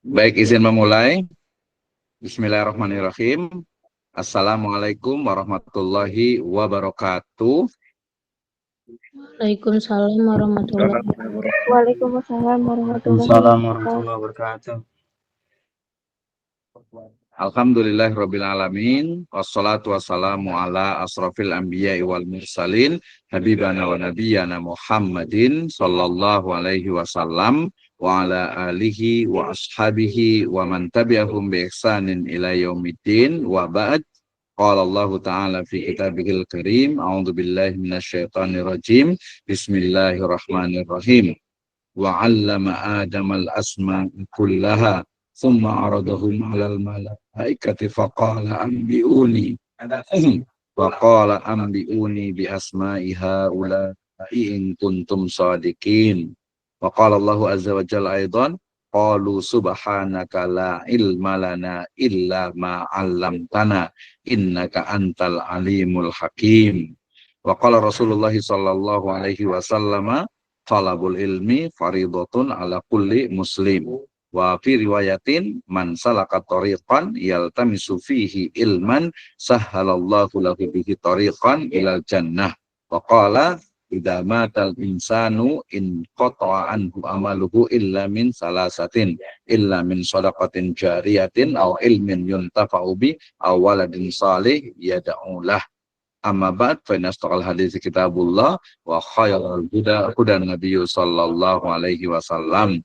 Baik, izin memulai. Bismillahirrahmanirrahim. Assalamualaikum warahmatullahi wabarakatuh. Waalaikumsalam warahmatullahi wabarakatuh. Waalaikumsalam warahmatullahi Waalaikumsalam wabarakatuh. warahmatullahi wabarakatuh. Alhamdulillahirabbil alamin. Wassalatu wassalamu ala asrofil anbiya'i wal mursalin. Habibana wa nabiyyana Muhammadin sallallahu alaihi wasallam wa ala alihi wa ashabihi wa man tabi'ahum bi ihsanin ila yaumiddin wa ba'd. Qala Allah Ta'ala fi kitabihil karim. A'udzu billahi minasyaitonir rajim. Bismillahirrahmanirrahim. Wa 'allama Adamal asma'a kullaha thumma 'aradahum 'alal malaikati faqala anbi'uni bi asma'i haula'i in kuntum shadiqin. Wa qala Allahu azza wa jalla aidan qalu subhanaka la ilma lana illa ma 'allamtana innaka antal alimul hakim. Wa qala Rasulullah sallallahu alaihi wasallam talabul ilmi faridatun ala kulli muslim. Wa fi riwayatin man salaka tariqan yaltamisu fihi ilman sahhalallahu lahu bihi tariqan ilal jannah. Wa qala idza matal insanu in qata'a anhu amaluhu illa min salasatin illa min shadaqatin jariyatin aw ilmin yuntafa'u bi aw waladin salih yad'u lah. Amma ba'd fa inastaqal hadits kitabullah wa khairal huda nabiyyu sallallahu alaihi wasallam.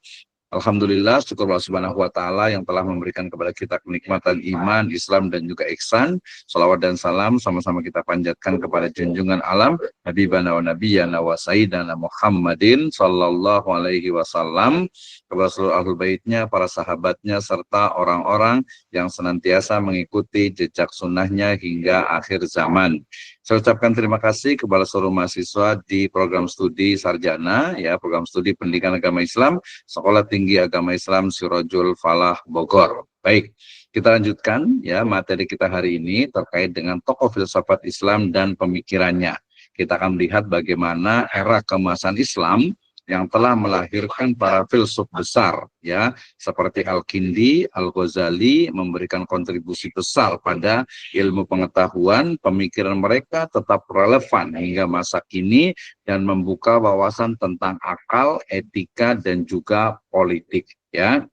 Alhamdulillah, syukur Allah Subhanahu wa Ta'ala yang telah memberikan kepada kita kenikmatan iman, Islam, dan juga ihsan. Salawat dan salam sama-sama kita panjatkan kepada junjungan alam Habibana wa Nabiyyana wa Sayyidana Muhammadin sallallahu alaihi wasallam, kepada seluruh ahlul baitnya, para sahabatnya, serta orang-orang yang senantiasa mengikuti jejak sunnahnya hingga akhir zaman. Saya ucapkan terima kasih kepada seluruh mahasiswa di program studi sarjana, ya, program studi pendidikan agama Islam, Sekolah Tinggi Agama Islam Sirajul Falah Bogor. Baik, kita lanjutkan ya materi kita hari ini terkait dengan tokoh filsafat Islam dan pemikirannya. Kita akan melihat bagaimana era keemasan Islam yang telah melahirkan para filsuf besar ya, seperti Al-Kindi, Al-Ghazali memberikan kontribusi besar pada ilmu pengetahuan. Pemikiran mereka tetap relevan hingga masa kini dan membuka wawasan tentang akal, etika, dan juga politik ya.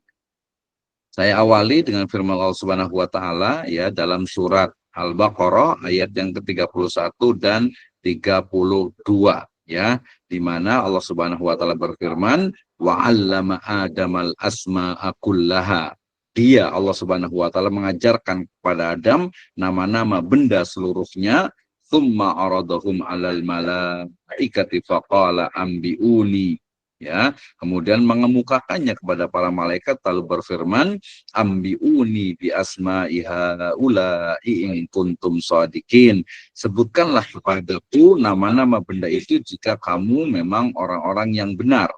Saya awali dengan firman Allah Subhanahu wa Ta'ala ya dalam surat Al-Baqarah ayat yang ke-31 dan 32 ya, di mana Allah Subhanahu wa Ta'ala berfirman wa 'allama Adamal asma'a kullaha. Dia Allah Subhanahu wa Ta'ala mengajarkan kepada Adam nama-nama benda seluruhnya. Tsumma aradahum 'alal malaikati faqala ambiuni. Ya, kemudian mengemukakannya kepada para malaikat lalu berfirman ambiuni bi asma'i haula'i in kuntum shadiqin. Sebutkanlah kepadaku nama-nama benda itu jika kamu memang orang-orang yang benar.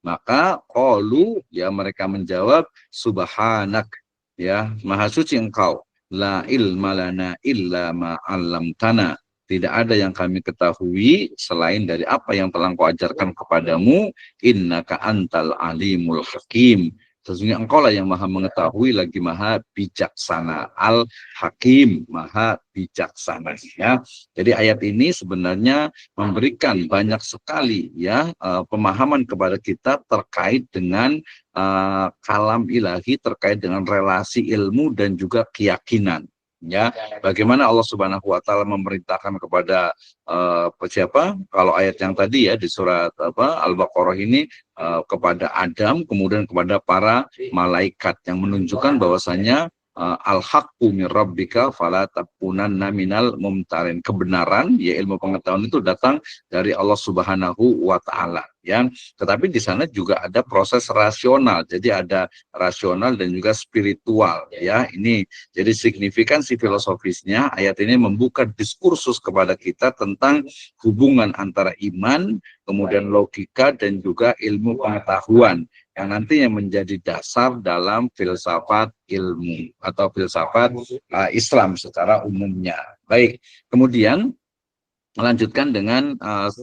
Maka qalu ya mereka menjawab subhanak ya maha suci engkau la ilma lana illa ma 'allamtana. Tidak ada yang kami ketahui selain dari apa yang telah Engkau ajarkan kepadamu. Innaka antal alimul hakim. Sesungguhnya engkau lah yang maha mengetahui lagi maha bijaksana. Al-Hakim, maha bijaksana. Ya. Jadi ayat ini sebenarnya memberikan banyak sekali ya pemahaman kepada kita terkait dengan kalam ilahi, terkait dengan relasi ilmu dan juga keyakinan. Ya, bagaimana Allah Subhanahu wa Ta'ala memerintahkan kepada siapa? Kalau ayat yang tadi ya di surat Al-Baqarah ini kepada Adam, kemudian kepada para malaikat yang menunjukkan bahwasanya al-haqqu min rabbika fala takunanna minal mumtarin. Kebenaran ya ilmu pengetahuan itu datang dari Allah Subhanahu wa Ta'ala ya. Tetapi di sana juga ada proses rasional. Jadi ada rasional dan juga spiritual ya. Ini jadi signifikansi filosofisnya ayat ini membuka diskursus kepada kita tentang hubungan antara iman, kemudian logika dan juga ilmu pengetahuan yang nantinya menjadi dasar dalam filsafat ilmu atau filsafat Islam secara umumnya. Baik, kemudian melanjutkan dengan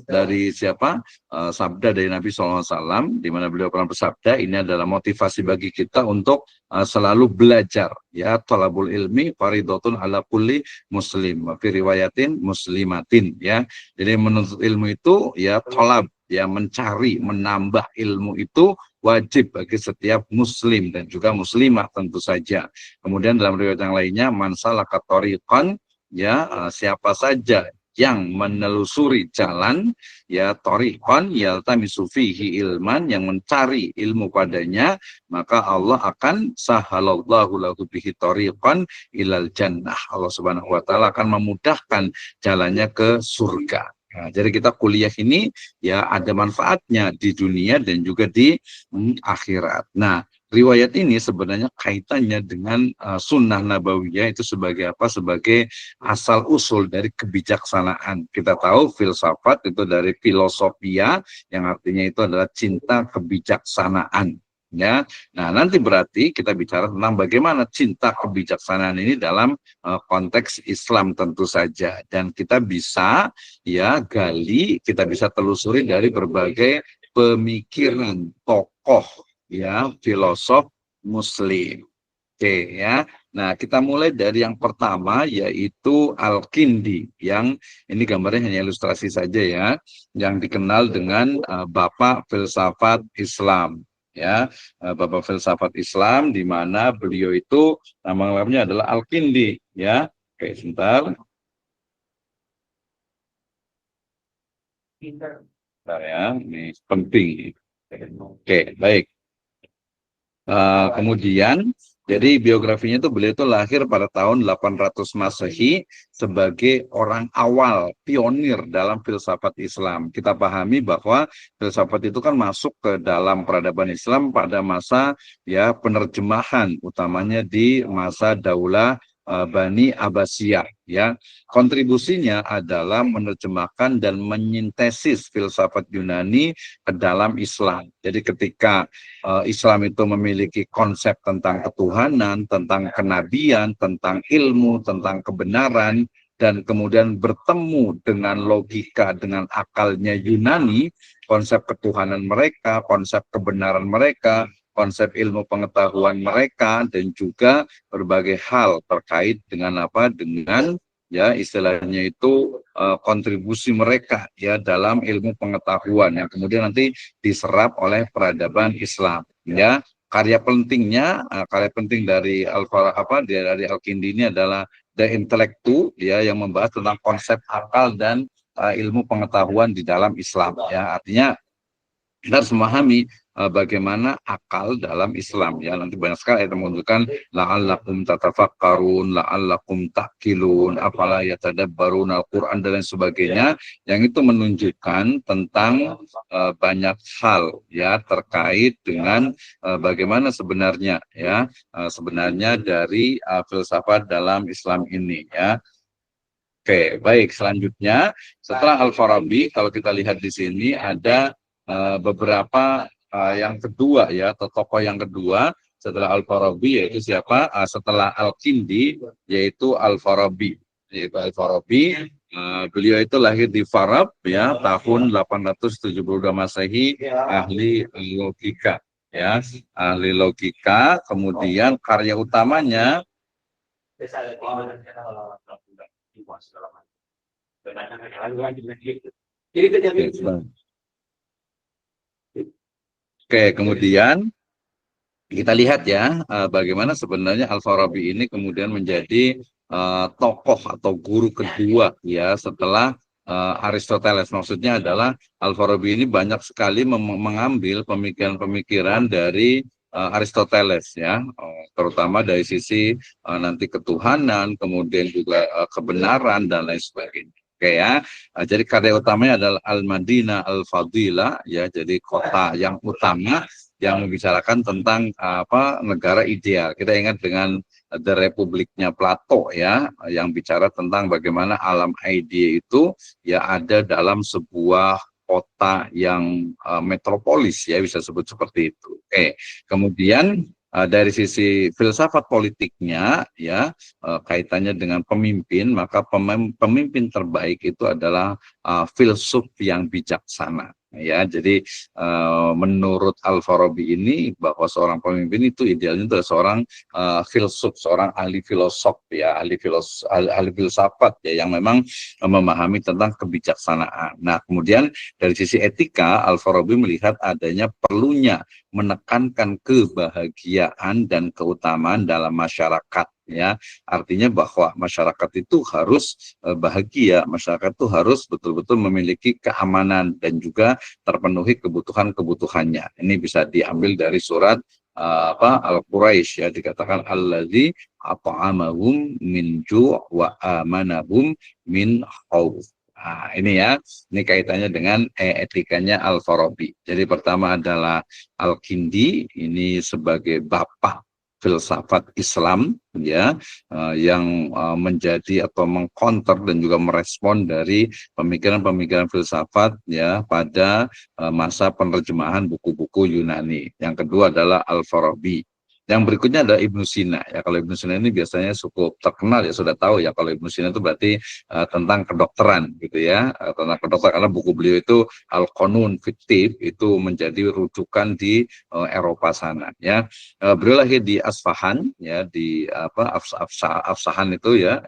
dari siapa sabda dari Nabi SAW, di mana beliau pernah bersabda, ini adalah motivasi bagi kita untuk selalu belajar, ya, thalabul ilmi faridotun ala kulli muslim, fi riwayatin muslimatin, ya. Jadi menuntut ilmu itu ya thalab, ya, mencari, menambah ilmu itu wajib bagi setiap muslim dan juga muslimah tentu saja. Kemudian dalam riwayat yang lainnya, man salaka thariqan, ya, siapa saja yang menelusuri jalan, ya, thariqan yaltamisu fihi ilman, yang mencari ilmu padanya, maka Allah akan sahalallahu lahu bihi thariqan ilal jannah. Allah Subhanahu wa taala akan memudahkan jalannya ke surga. Nah, jadi kita kuliah ini ya ada manfaatnya di dunia dan juga di akhirat. Nah, riwayat ini sebenarnya kaitannya dengan sunnah nabawiyah itu sebagai apa? Sebagai asal usul dari kebijaksanaan. Kita tahu filsafat itu dari filosofia, yang artinya itu adalah cinta kebijaksanaan. Ya, nah nanti berarti kita bicara tentang bagaimana cinta kebijaksanaan ini dalam konteks Islam tentu saja, dan kita bisa ya gali, kita bisa telusuri dari berbagai pemikiran tokoh, ya, filosof Muslim. Oke, ya. Nah, kita mulai dari yang pertama yaitu Al-Kindi, yang ini gambarnya hanya ilustrasi saja ya, yang dikenal dengan Bapak Filsafat Islam, ya. Bapak Filsafat Islam, di mana beliau itu nama lengkapnya adalah Al-Kindi, ya. Oke, sebentar. Bentar ya, ini penting. Oke, baik. Kemudian, jadi biografinya itu beliau itu lahir pada tahun 800 Masehi sebagai orang awal, pionir dalam filsafat Islam. Kita pahami bahwa filsafat itu kan masuk ke dalam peradaban Islam pada masa ya penerjemahan, utamanya di masa Daulah Bani Abbasiyah, ya. Kontribusinya adalah menerjemahkan dan menyintesis filsafat Yunani ke dalam Islam. Jadi ketika Islam itu memiliki konsep tentang ketuhanan, tentang kenabian, tentang ilmu, tentang kebenaran, dan kemudian bertemu dengan logika, dengan akalnya Yunani, konsep ketuhanan mereka, konsep kebenaran mereka, konsep ilmu pengetahuan mereka, dan juga berbagai hal terkait dengan apa? Dengan ya istilahnya itu kontribusi mereka ya dalam ilmu pengetahuan yang kemudian nanti diserap oleh peradaban Islam, ya. Karya penting dari dari Al-Kindi ini adalah The Intellectu, ya, yang membahas tentang konsep akal dan ilmu pengetahuan di dalam Islam, ya. Artinya kita harus memahami bagaimana akal dalam Islam, ya. Nanti banyak sekali ayat yang menunjukkan la'allakum tatafakkarun, la'allakum ta'qilun, afala yatadabbarun Al-Qur'an dan lain sebagainya, yang itu menunjukkan tentang banyak hal ya terkait dengan bagaimana sebenarnya ya sebenarnya dari filsafat dalam Islam ini, ya. Oke, baik, selanjutnya setelah Al-Farabi, kalau kita lihat di sini ada beberapa yang kedua ya, atau tokoh yang kedua setelah Al-Farabi, yaitu siapa? Setelah Al-Kindi, yaitu Al-Farabi. Yaitu Al-Farabi, beliau itu lahir di Farab ya, tahun 872 Masehi, ahli logika ya, ahli logika. Kemudian karya utamanya Oke, kemudian kita lihat ya bagaimana sebenarnya Al-Farabi ini kemudian menjadi tokoh atau guru kedua ya setelah Aristoteles. Maksudnya adalah Al-Farabi ini banyak sekali mengambil pemikiran-pemikiran dari Aristoteles ya, terutama dari sisi nanti ketuhanan, kemudian juga kebenaran dan lain sebagainya. Oke ya, jadi karya utamanya adalah Al-Madinah Al-Fadilah ya, jadi kota yang utama yang membicarakan tentang negara ideal. Kita ingat dengan The Republiknya Plato ya, yang bicara tentang bagaimana alam ide itu ya ada dalam sebuah kota yang metropolis ya, bisa sebut seperti itu. Oke, kemudian dari sisi filsafat politiknya ya, kaitannya dengan pemimpin, maka pemimpin terbaik itu adalah filsuf yang bijaksana. Ya, jadi menurut Al-Farabi ini bahwa seorang pemimpin itu idealnya adalah seorang filsuf, seorang ahli filosof ya, ahli filsafat ya, yang memang memahami tentang kebijaksanaan. Nah, kemudian dari sisi etika, Al-Farabi melihat adanya perlunya menekankan kebahagiaan dan keutamaan dalam masyarakat ya, artinya bahwa masyarakat itu harus bahagia, masyarakat itu harus betul-betul memiliki keamanan dan juga terpenuhi kebutuhan-kebutuhannya. Ini bisa diambil dari surat Al-Quraisy ya, dikatakan allazi at'amahum min ju' wa amanahum min khauf. Nah, ini ya, ini kaitannya dengan etikanya Al-Farabi. Jadi pertama adalah Al-Kindi, ini sebagai bapak filsafat Islam ya, yang menjadi atau mengcounter dan juga merespon dari pemikiran-pemikiran filsafat ya pada masa penerjemahan buku-buku Yunani. Yang kedua adalah Al-Farabi. Yang berikutnya adalah Ibnu Sina. Ya, kalau Ibnu Sina ini biasanya cukup terkenal ya, sudah tahu ya kalau Ibnu Sina itu berarti tentang kedokteran gitu ya, tentang kedokteran, karena buku beliau itu Al-Qanun Fiktif itu menjadi rujukan di Eropa sana ya. Beliau lahir di Asfahan ya, di Afsahan itu ya,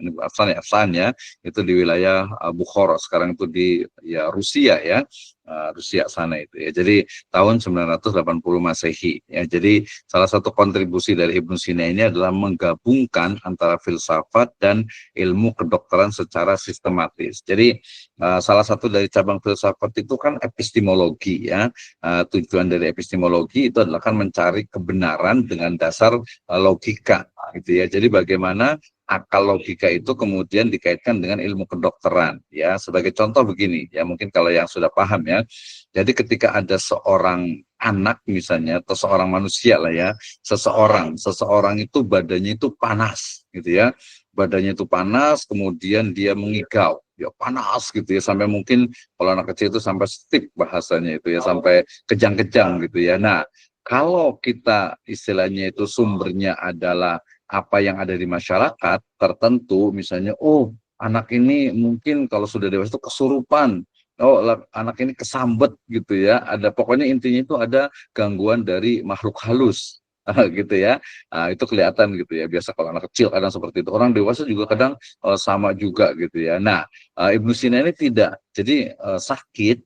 Afsahan ya, itu di wilayah Bukhara, sekarang itu di ya Rusia ya. Rusia sana itu ya. Jadi tahun 980 Masehi ya. Jadi salah satu kontribusi dari Ibnu Sina ini adalah menggabungkan antara filsafat dan ilmu kedokteran secara sistematis. Jadi salah satu dari cabang filsafat itu kan epistemologi ya. Tujuan dari epistemologi itu adalah kan mencari kebenaran dengan dasar logika gitu ya. Jadi bagaimana akal logika itu kemudian dikaitkan dengan ilmu kedokteran ya. Sebagai contoh begini ya, mungkin kalau yang sudah paham ya, jadi ketika ada seorang anak misalnya atau seorang manusia lah ya, seseorang itu badannya itu panas gitu ya, badannya itu panas, kemudian dia mengigau ya, panas gitu ya, sampai mungkin kalau anak kecil itu sampai stip bahasanya itu ya, sampai kejang-kejang gitu ya. Nah, kalau kita istilahnya itu sumbernya adalah apa yang ada di masyarakat tertentu, misalnya, oh anak ini mungkin kalau sudah dewasa itu kesurupan, oh anak ini kesambet gitu ya, ada pokoknya intinya itu ada gangguan dari makhluk halus. Gitu ya. Nah, itu kelihatan gitu ya, biasa kalau anak kecil kadang seperti itu, orang dewasa juga kadang sama juga gitu ya. Nah, Ibnu Sina ini tidak, jadi sakit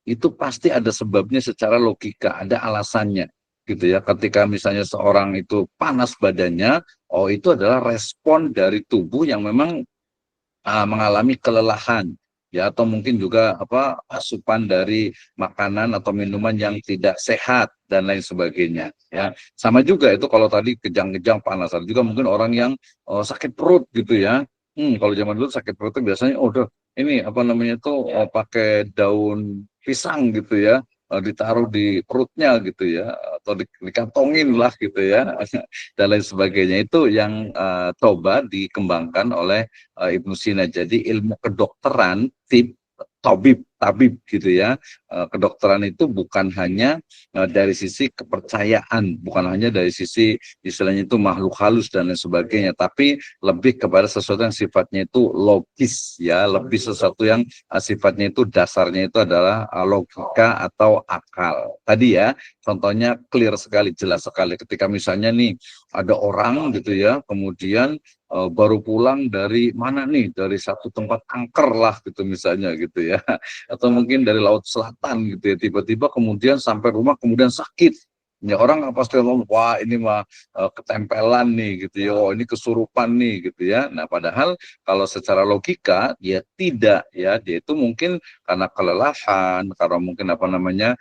itu pasti ada sebabnya secara logika, ada alasannya gitu ya. Ketika misalnya seorang itu panas badannya, oh itu adalah respon dari tubuh yang memang mengalami kelelahan ya, atau mungkin juga asupan dari makanan atau minuman yang tidak sehat dan lain sebagainya ya. Sama juga itu kalau tadi kejang-kejang panas, ada juga mungkin orang yang sakit perut gitu ya. Kalau zaman dulu sakit perut itu biasanya udah ini apa namanya tuh pakai daun pisang gitu ya, ditaruh di perutnya gitu ya, atau dikantongin lah gitu ya, dan lain sebagainya. Itu yang coba dikembangkan oleh Ibnu Sina. Jadi ilmu kedokteran tabib gitu ya. Kedokteran itu bukan hanya dari sisi kepercayaan, bukan hanya dari sisi istilahnya itu makhluk halus dan lain sebagainya, tapi lebih kepada sesuatu yang sifatnya itu logis ya, lebih sesuatu yang sifatnya itu dasarnya itu adalah logika atau akal. Tadi ya, contohnya clear sekali, jelas sekali ketika misalnya nih ada orang gitu ya, kemudian baru pulang dari mana nih, dari satu tempat angker lah gitu misalnya gitu ya, atau mungkin dari Laut Selatan gitu ya, tiba-tiba kemudian sampai rumah kemudian sakit ya, orang pasti ngomong wah ini mah ketempelan nih gitu ya, oh ini kesurupan nih gitu ya. Nah padahal kalau secara logika dia tidak ya, dia itu mungkin karena kelelahan, karena mungkin apa namanya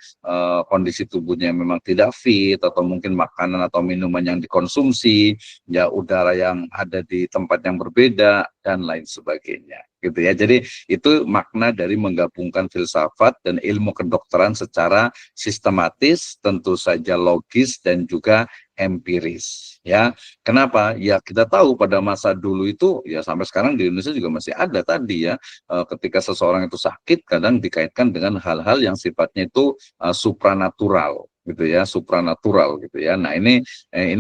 kondisi tubuhnya memang tidak fit, atau mungkin makanan atau minuman yang dikonsumsi ya, udara yang ada di tempat yang berbeda dan lain sebagainya gitu ya. Jadi itu makna dari menggabungkan filsafat dan ilmu kedokteran secara sistematis, tentu saja logis dan juga empiris ya. Kenapa? Ya kita tahu pada masa dulu itu ya, sampai sekarang di Indonesia juga masih ada tadi ya, ketika seseorang itu sakit kadang dikaitkan dengan hal-hal yang sifatnya itu supranatural gitu ya, supranatural gitu ya. Nah, ini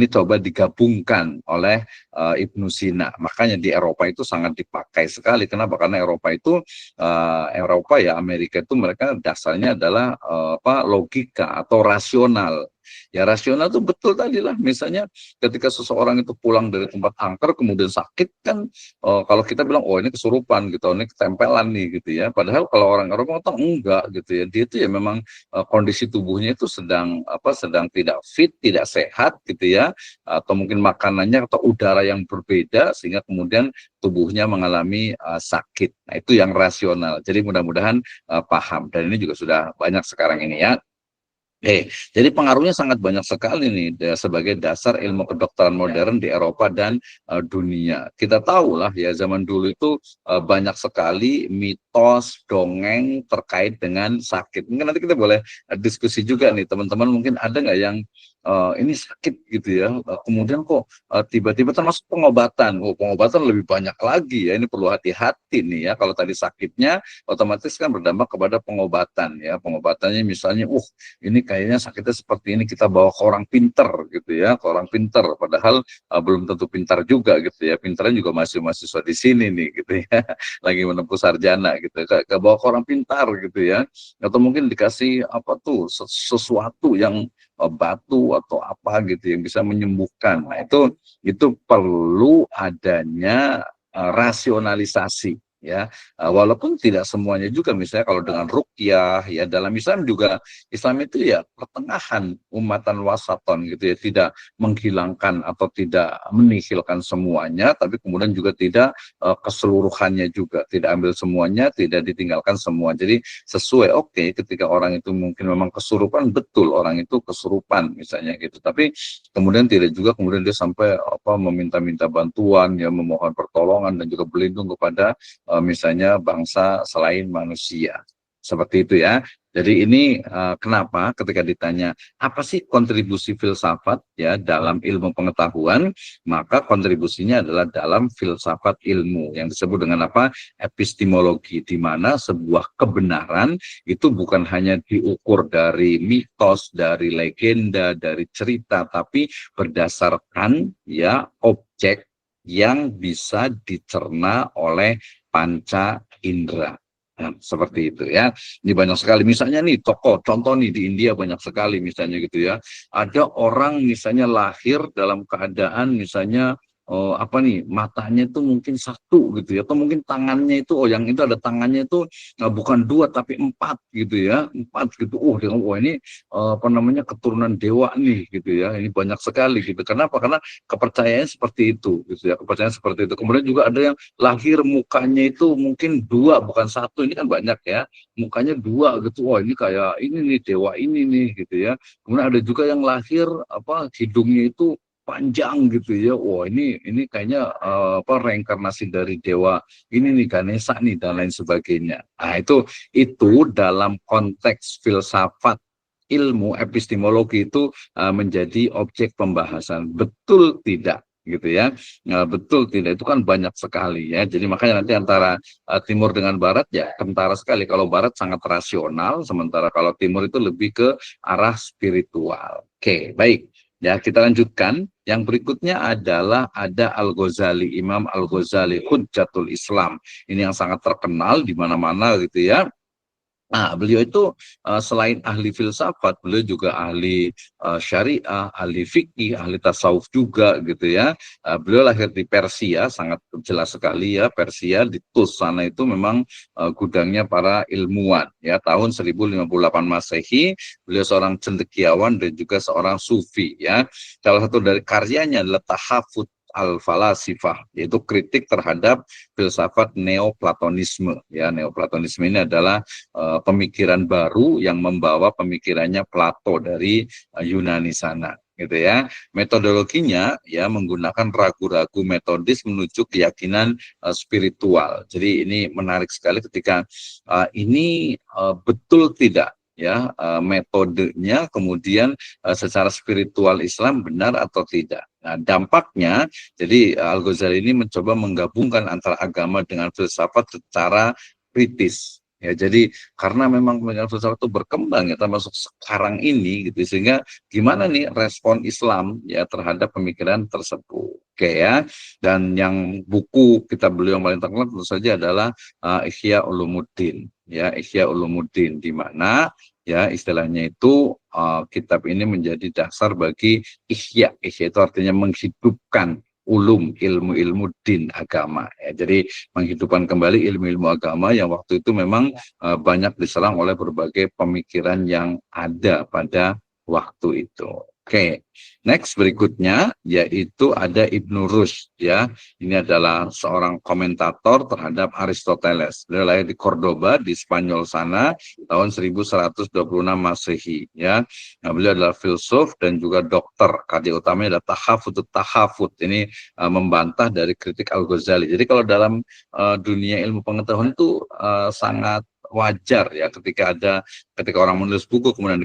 coba digabungkan oleh Ibnu Sina. Makanya di Eropa itu sangat dipakai sekali. Kenapa? Karena Eropa ya, Amerika itu mereka dasarnya adalah logika atau rasional. Ya, rasional itu betul tadi lah. Misalnya ketika seseorang itu pulang dari tempat angker kemudian sakit kan, kalau kita bilang oh ini kesurupan gitu, ini ketempelan nih gitu ya. Padahal kalau orang Eropa itu enggak gitu ya. Dia itu ya memang kondisi tubuhnya itu sedang tidak fit, tidak sehat gitu ya, atau mungkin makanannya atau udara yang berbeda sehingga kemudian tubuhnya mengalami sakit. Nah, itu yang rasional. Jadi mudah-mudahan paham, dan ini juga sudah banyak sekarang ini ya. Jadi pengaruhnya sangat banyak sekali nih sebagai dasar ilmu kedokteran modern di Eropa dan dunia. Kita tahu lah ya, zaman dulu itu banyak sekali mitos, dongeng terkait dengan sakit. Mungkin nanti kita boleh diskusi juga nih teman-teman, mungkin ada nggak yang ini sakit gitu ya, kemudian kok tiba-tiba termasuk pengobatan. Oh, pengobatan lebih banyak lagi ya, ini perlu hati-hati nih ya. Kalau tadi sakitnya otomatis kan berdampak kepada pengobatan ya. Pengobatannya misalnya, ini kayaknya sakitnya seperti ini, kita bawa ke orang pinter gitu ya, ke orang pinter, padahal belum tentu pintar juga gitu ya, pintarnya juga masih mahasiswa di sini nih gitu ya, lagi menempuh sarjana gitu, ke bawa ke orang pintar gitu ya, atau mungkin dikasih apa tuh sesuatu yang batu atau apa gitu yang bisa menyembuhkan. Nah, itu perlu adanya rasionalisasi ya. Walaupun tidak semuanya juga, misalnya kalau dengan ruqyah ya, dalam Islam juga, Islam itu ya pertengahan, umatan wasaton gitu ya, tidak menghilangkan atau tidak menihilkan semuanya, tapi kemudian juga tidak keseluruhannya juga, tidak ambil semuanya, tidak ditinggalkan semua. Jadi sesuai, ketika orang itu mungkin memang kesurupan, betul orang itu kesurupan misalnya gitu, tapi kemudian tidak juga kemudian dia sampai meminta-minta bantuan ya, memohon pertolongan dan juga berlindung kepada misalnya bangsa selain manusia. Seperti itu ya. Jadi ini kenapa ketika ditanya apa sih kontribusi filsafat ya dalam ilmu pengetahuan, maka kontribusinya adalah dalam filsafat ilmu yang disebut dengan apa? Epistemologi, di mana sebuah kebenaran itu bukan hanya diukur dari mitos, dari legenda, dari cerita, tapi berdasarkan ya objek yang bisa dicerna oleh panca indera. Nah, seperti itu ya. Ini banyak sekali. Misalnya nih tokoh, contoh nih di India banyak sekali misalnya gitu ya. Ada orang misalnya lahir dalam keadaan misalnya matanya itu mungkin satu gitu ya, atau mungkin tangannya itu yang itu ada tangannya itu bukan dua tapi empat gitu ya, empat gitu. Ini keturunan dewa nih gitu ya. Ini banyak sekali gitu. Kenapa? Karena kepercayaan seperti itu gitu ya, kepercayaan seperti itu. Kemudian juga ada yang lahir mukanya itu mungkin dua bukan satu, ini kan banyak ya, mukanya dua gitu. Ini kayak ini nih dewa ini nih gitu ya. Kemudian ada juga yang lahir hidungnya itu panjang gitu ya. Ini kayaknya reinkarnasi dari dewa ini nih, Ganesha nih, dan lain sebagainya. Nah, itu dalam konteks filsafat ilmu epistemologi itu menjadi objek pembahasan. Betul tidak gitu ya? Betul tidak, itu kan banyak sekali ya. Jadi makanya nanti antara timur dengan barat ya kentara sekali. Kalau barat sangat rasional, sementara kalau timur itu lebih ke arah spiritual. Oke, baik. Ya, kita lanjutkan. Yang berikutnya adalah ada Al-Ghazali, Imam Al-Ghazali, Hujjatul Islam. Ini yang sangat terkenal di mana-mana gitu ya. Nah, beliau itu selain ahli filsafat, beliau juga ahli syariah, ahli fikih, ahli tasawuf juga gitu ya. Beliau lahir di Persia, sangat jelas sekali ya, Persia di Tus sana itu memang gudangnya para ilmuwan ya. Tahun 1058 Masehi, beliau seorang cendekiawan dan juga seorang sufi ya. Salah satu dari karyanya adalah Tahafut al-Falasifah, yaitu kritik terhadap filsafat Neoplatonisme ya. Neoplatonisme ini adalah pemikiran baru yang membawa pemikirannya Plato dari Yunani sana gitu ya. Metodologinya ya menggunakan ragu-ragu metodis menuju keyakinan spiritual. Jadi ini menarik sekali ketika ini betul tidak ya metodenya, kemudian secara spiritual Islam benar atau tidak. Nah, dampaknya jadi Al-Ghazali ini mencoba menggabungkan antara agama dengan filsafat secara kritis Ya, jadi karena memang pemikiran filsafat itu berkembang ya termasuk sekarang ini gitu, sehingga gimana nih respon Islam ya terhadap pemikiran tersebut. Oke ya. Dan yang buku kita beliau yang paling terkenal tentu saja adalah Ihya Ulumuddin ya, Ihya Ulumuddin, di mana ya istilahnya itu kitab ini menjadi dasar bagi ihya. Ihya itu artinya menghidupkan ilmu-ilmu din agama ya. Jadi menghidupkan kembali ilmu-ilmu agama yang waktu itu memang banyak diserang oleh berbagai pemikiran yang ada pada waktu itu. Oke, next berikutnya yaitu ada Ibnu Rushd ya. Ini adalah seorang komentator terhadap Aristoteles. Beliau lahir di Cordoba di Spanyol sana tahun 1126 Masehi ya. Nah, beliau adalah filsuf dan juga dokter. Karya utamanya adalah Tahafut. Ini membantah dari kritik Al-Ghazali. Jadi kalau dalam dunia ilmu pengetahuan itu sangat wajar ya ketika orang menulis buku kemudian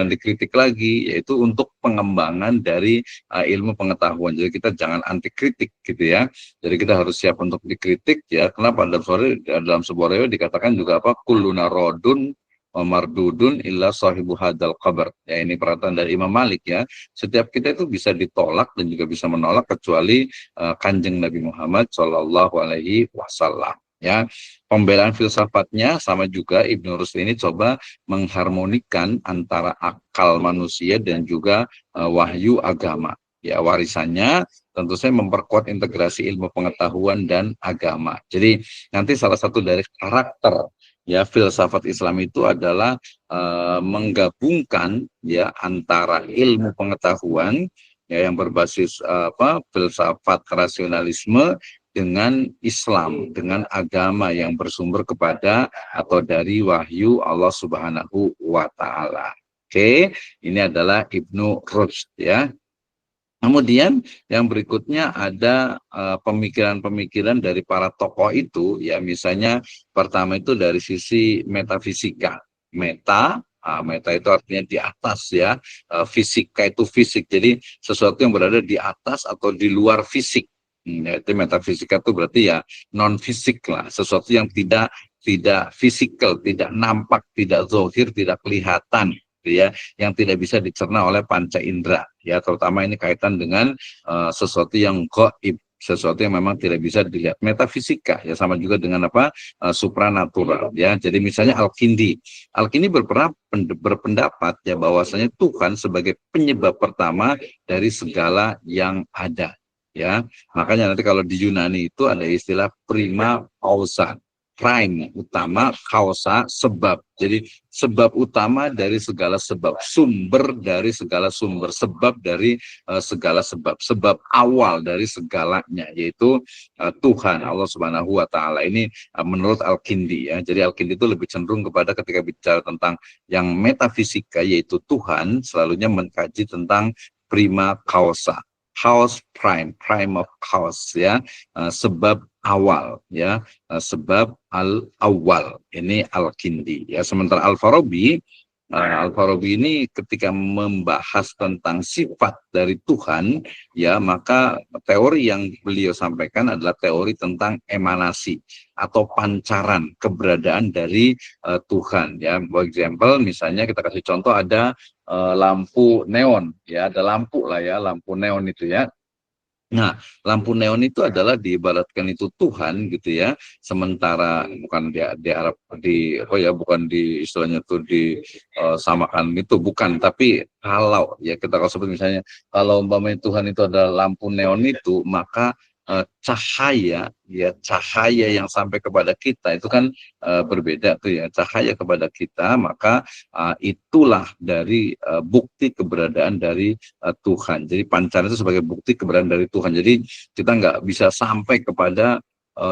dikritik lagi, yaitu untuk pengembangan dari ilmu pengetahuan. Jadi kita jangan anti kritik gitu ya. Jadi kita harus siap untuk dikritik ya. Kenapa? Dalam sebuah riwayat dikatakan juga apa? Kulluna rodun mardudun illa sahibu hadal qabr. Ya, ini perkataan dari Imam Malik ya. Setiap kita itu bisa ditolak dan juga bisa menolak kecuali Kanjeng Nabi Muhammad Shallallahu Alaihi Wasallam. Ya, pembelaan filsafatnya sama juga Ibnu Rushd ini coba mengharmonikan antara akal manusia dan juga wahyu agama. Ya, warisannya tentu saja memperkuat integrasi ilmu pengetahuan dan agama. Jadi nanti salah satu dari karakter ya filsafat Islam itu adalah menggabungkan ya antara ilmu pengetahuan ya yang berbasis filsafat rasionalisme dengan Islam, dengan agama yang bersumber kepada atau dari wahyu Allah Subhanahu wa taala. Oke, ini adalah Ibnu Rushd ya. Kemudian yang berikutnya ada pemikiran-pemikiran dari para tokoh itu ya, misalnya pertama itu dari sisi metafisika. Meta itu artinya di atas ya, fisika itu fisik. Jadi sesuatu yang berada di atas atau di luar fisik. Yaitu metafisika itu berarti ya non fisik lah, sesuatu yang tidak fisikal, tidak nampak, tidak zohir, tidak kelihatan, gitu ya, yang tidak bisa dicerna oleh panca indera ya, terutama ini kaitan dengan sesuatu yang gaib, sesuatu yang memang tidak bisa dilihat. Metafisika ya sama juga dengan apa, supranatural ya. Jadi misalnya Al-Kindi berpendapat ya bahwasanya Tuhan sebagai penyebab pertama dari segala yang ada ya. Makanya nanti kalau di Yunani itu ada istilah prima causa. Prime utama, causa sebab. Jadi sebab utama dari segala sebab, sumber dari segala sumber, sebab dari segala sebab, sebab awal dari segalanya, yaitu Tuhan Allah Subhanahu wa taala. Ini menurut Al-Kindi ya. Jadi Al-Kindi itu lebih cenderung kepada ketika bicara tentang yang metafisika yaitu Tuhan, selalunya mengkaji tentang prima causa. Cause prime of cause ya, sebab awal ya, sebab al-awal, ini Al-Kindi ya. Sementara Al-Farabi ini ketika membahas tentang sifat dari Tuhan ya, maka teori yang beliau sampaikan adalah teori tentang emanasi atau pancaran keberadaan dari Tuhan ya. For example, misalnya kita kasih contoh ada lampu neon ya, ada lampu lah ya, lampu neon itu ya. Nah, lampu neon itu adalah diibaratkan itu Tuhan gitu ya. Sementara bukan bukan di istilahnya itu disamakan itu bukan, tapi kalau ya kita kalau sebut misalnya kalau umpamanya Tuhan itu adalah lampu neon itu, maka cahaya yang sampai kepada kita itu kan berbeda tuh ya, cahaya kepada kita, maka itulah dari bukti keberadaan dari Tuhan. Jadi pancaran itu sebagai bukti keberadaan dari Tuhan. Jadi kita nggak bisa sampai kepada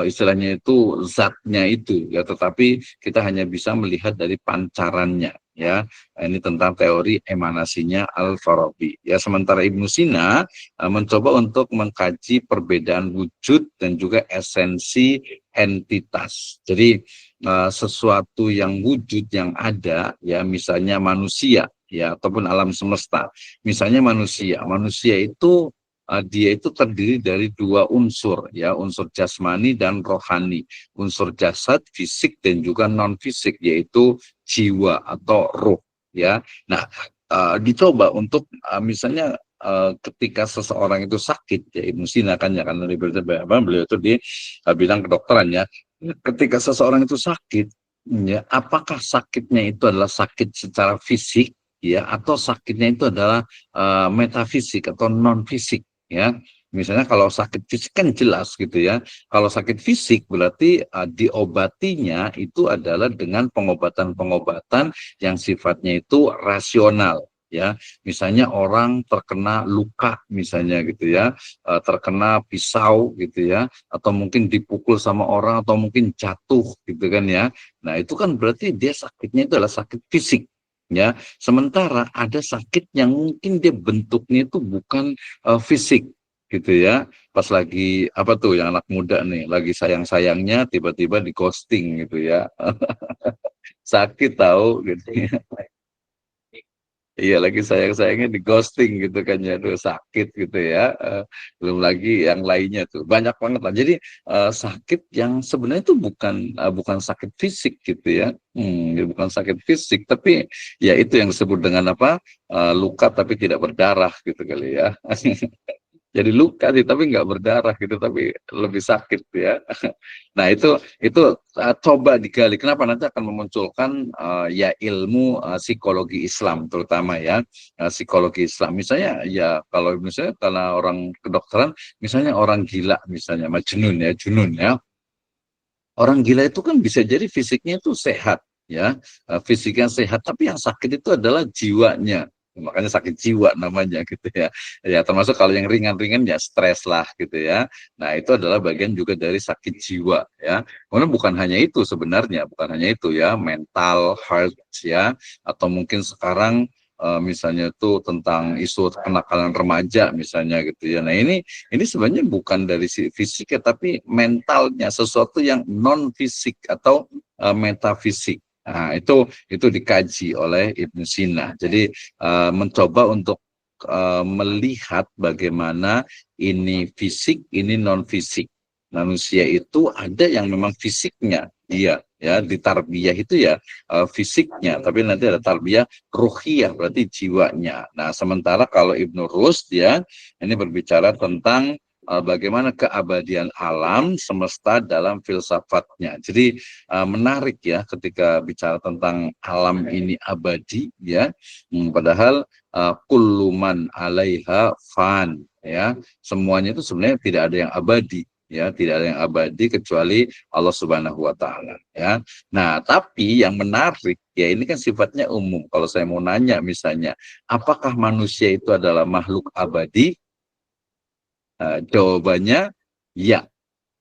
istilahnya itu zatnya itu ya, tetapi kita hanya bisa melihat dari pancarannya ya. Ini tentang teori emanasinya Al-Farabi ya. Sementara Ibnu Sina mencoba untuk mengkaji perbedaan wujud dan juga esensi entitas. Jadi sesuatu yang wujud yang ada ya, misalnya manusia ya ataupun alam semesta. Misalnya manusia itu dia itu terdiri dari dua unsur, ya, unsur jasmani dan rohani, unsur jasad, fisik dan juga non fisik, yaitu jiwa atau ruh, ya. Nah, dicoba untuk misalnya ketika seseorang itu sakit, ya Ibnu Sina kan ya, karena beliau itu di bidang kedokteran, ya. Ketika seseorang itu sakit, ya, apakah sakitnya itu adalah sakit secara fisik, ya, atau sakitnya itu adalah metafisik atau non fisik, ya. Misalnya kalau sakit fisik kan jelas gitu ya. Kalau sakit fisik berarti diobatinya itu adalah dengan pengobatan-pengobatan yang sifatnya itu rasional, ya. Misalnya orang terkena luka misalnya gitu ya, terkena pisau gitu ya, atau mungkin dipukul sama orang, atau mungkin jatuh gitu kan ya. Nah, itu kan berarti dia sakitnya itu adalah sakit fisik, ya. Sementara ada sakit yang mungkin dia bentuknya itu bukan fisik gitu ya. Pas lagi apa tuh yang anak muda nih, lagi sayang-sayangnya tiba-tiba di ghosting gitu ya. Sakit tahu gitu ya. Iya, lagi sayang-sayangnya di ghosting gitu kan ya, aduh sakit gitu ya. Belum lagi yang lainnya tuh banyak banget lah. Jadi sakit yang sebenarnya itu bukan sakit fisik gitu ya. Ya bukan sakit fisik, tapi ya itu yang disebut dengan apa, luka tapi tidak berdarah gitu kali ya. Jadi luka sih tapi nggak berdarah gitu, tapi lebih sakit ya. Nah, itu coba digali. Kenapa? Nanti akan memunculkan ya ilmu psikologi Islam terutama, ya. Psikologi Islam misalnya, ya, kalau misalnya karena orang kedokteran, misalnya orang gila misalnya Majnun ya, Junun ya. Orang gila itu kan bisa jadi fisiknya itu sehat, ya, fisiknya sehat, tapi yang sakit itu adalah jiwanya. Makanya sakit jiwa namanya gitu ya. Ya, termasuk kalau yang ringan-ringan ya stres lah gitu ya. Nah, itu adalah bagian juga dari sakit jiwa, ya. Kemudian bukan hanya itu sebenarnya, bukan hanya itu ya, mental health ya, atau mungkin sekarang misalnya itu tentang isu kenakalan remaja misalnya gitu ya. Nah, ini sebenarnya bukan dari si fisik ya, tapi mentalnya, sesuatu yang non fisik atau metafisik. Nah, itu dikaji oleh Ibnu Sina. Jadi mencoba untuk melihat bagaimana ini fisik, ini non fisik. Manusia itu ada yang memang fisiknya, iya, ya, di tarbiyah itu ya fisiknya, tapi nanti ada tarbiyah ruhiyah, berarti jiwanya. Nah, sementara kalau Ibnu Rusd ya, ini berbicara tentang bagaimana keabadian alam semesta dalam filsafatnya. Jadi menarik ya ketika bicara tentang alam ini abadi, ya. Padahal kullu man 'alaiha fan, ya. Semuanya itu sebenarnya tidak ada yang abadi, ya, tidak ada yang abadi kecuali Allah Subhanahu wa taala, ya. Nah, tapi yang menarik ya, ini kan sifatnya umum. Kalau saya mau nanya misalnya, apakah manusia itu adalah makhluk abadi? Jawabannya ya.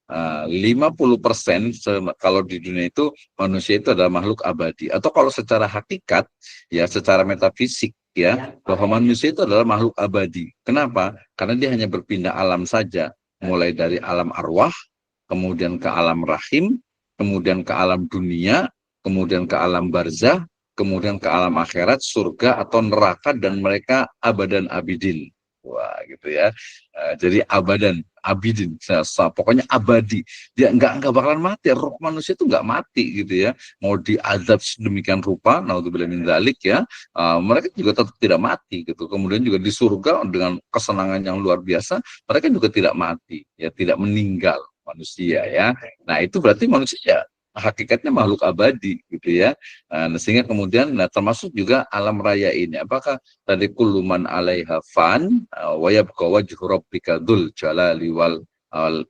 50% kalau di dunia itu manusia itu adalah makhluk abadi. Atau kalau secara hakikat, ya, secara metafisik, ya, bahwa manusia itu adalah makhluk abadi. Kenapa? Karena dia hanya berpindah alam saja, mulai dari alam arwah, kemudian ke alam rahim, kemudian ke alam dunia, kemudian ke alam barzah, kemudian ke alam akhirat, surga atau neraka, dan mereka abadan abidin. Wah, gitu ya. Jadi abadan, abidin, pokoknya abadi. Dia nggak bakalan mati. Roh manusia itu nggak mati gitu ya. Mau diazab sedemikian rupa, naudzubillah min dzalik ya, mereka juga tetap tidak mati gitu. Kemudian juga di surga dengan kesenangan yang luar biasa, mereka juga tidak mati, ya, tidak meninggal manusia, ya. Nah, itu berarti manusia hakikatnya makhluk abadi gitu ya. Sehingga kemudian termasuk juga alam raya ini. Apakah tadi kulluman 'alaiha fan wa yabqa wajhu rabbika dzul jalali wal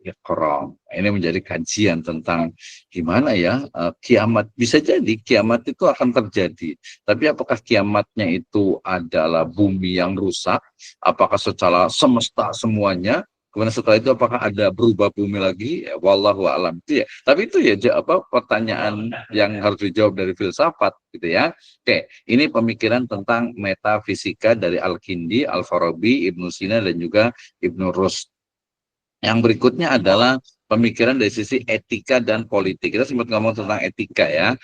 ikram. Ini menjadi kajian tentang gimana ya kiamat. Bisa jadi kiamat itu akan terjadi. Tapi apakah kiamatnya itu adalah bumi yang rusak? Apakah secara semesta semuanya? Kemudian setelah itu apakah ada berubah bumi lagi? Ya, wallahu a'lam itu ya. Tapi itu ya pertanyaan yang harus dijawab dari filsafat gitu ya. Oke, ini pemikiran tentang metafisika dari Al-Kindi, Al-Farabi, Ibnu Sina dan juga Ibnu Rusd. Yang berikutnya adalah pemikiran dari sisi etika dan politik. Kita sempat ngomong tentang etika ya.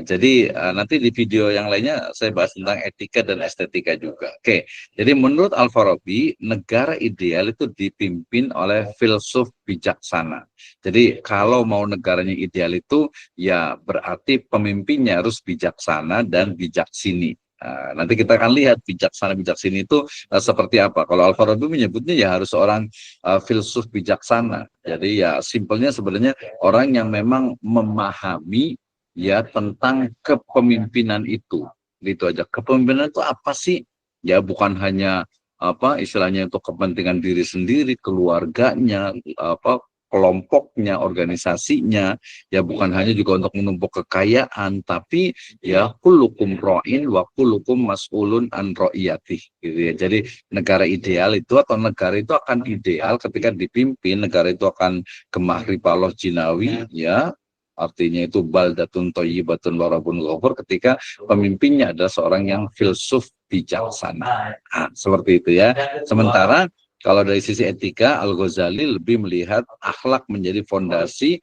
Jadi nanti di video yang lainnya saya bahas tentang etika dan estetika juga. Oke, jadi menurut Al-Farabi, negara ideal itu dipimpin oleh filsuf bijaksana. Jadi kalau mau negaranya ideal itu ya berarti pemimpinnya harus bijaksana dan bijaksini. Nanti kita akan lihat bijaksana bijaksini itu seperti apa. Kalau Al-Farabi menyebutnya ya harus seorang filsuf bijaksana. Jadi ya simpelnya sebenarnya orang yang memang memahami ya tentang kepemimpinan itu. Gitu aja. Kepemimpinan itu apa sih? Ya bukan hanya apa istilahnya untuk kepentingan diri sendiri, keluarganya, apa kelompoknya, organisasinya, ya bukan hanya juga untuk menumpuk kekayaan, tapi ya kullukum ra'in wa kullukum mas'ulun an ra'iyatih gitu ya. Jadi negara ideal itu atau negara itu akan ideal ketika dipimpin, negara itu akan gemah ripaloh jinawi ya. Artinya itu baldatun thayyibatun wa rabbun ghafur ketika pemimpinnya adalah seorang yang filsuf bijaksana. Seperti itu ya. Sementara kalau dari sisi etika, Al-Ghazali lebih melihat akhlak menjadi fondasi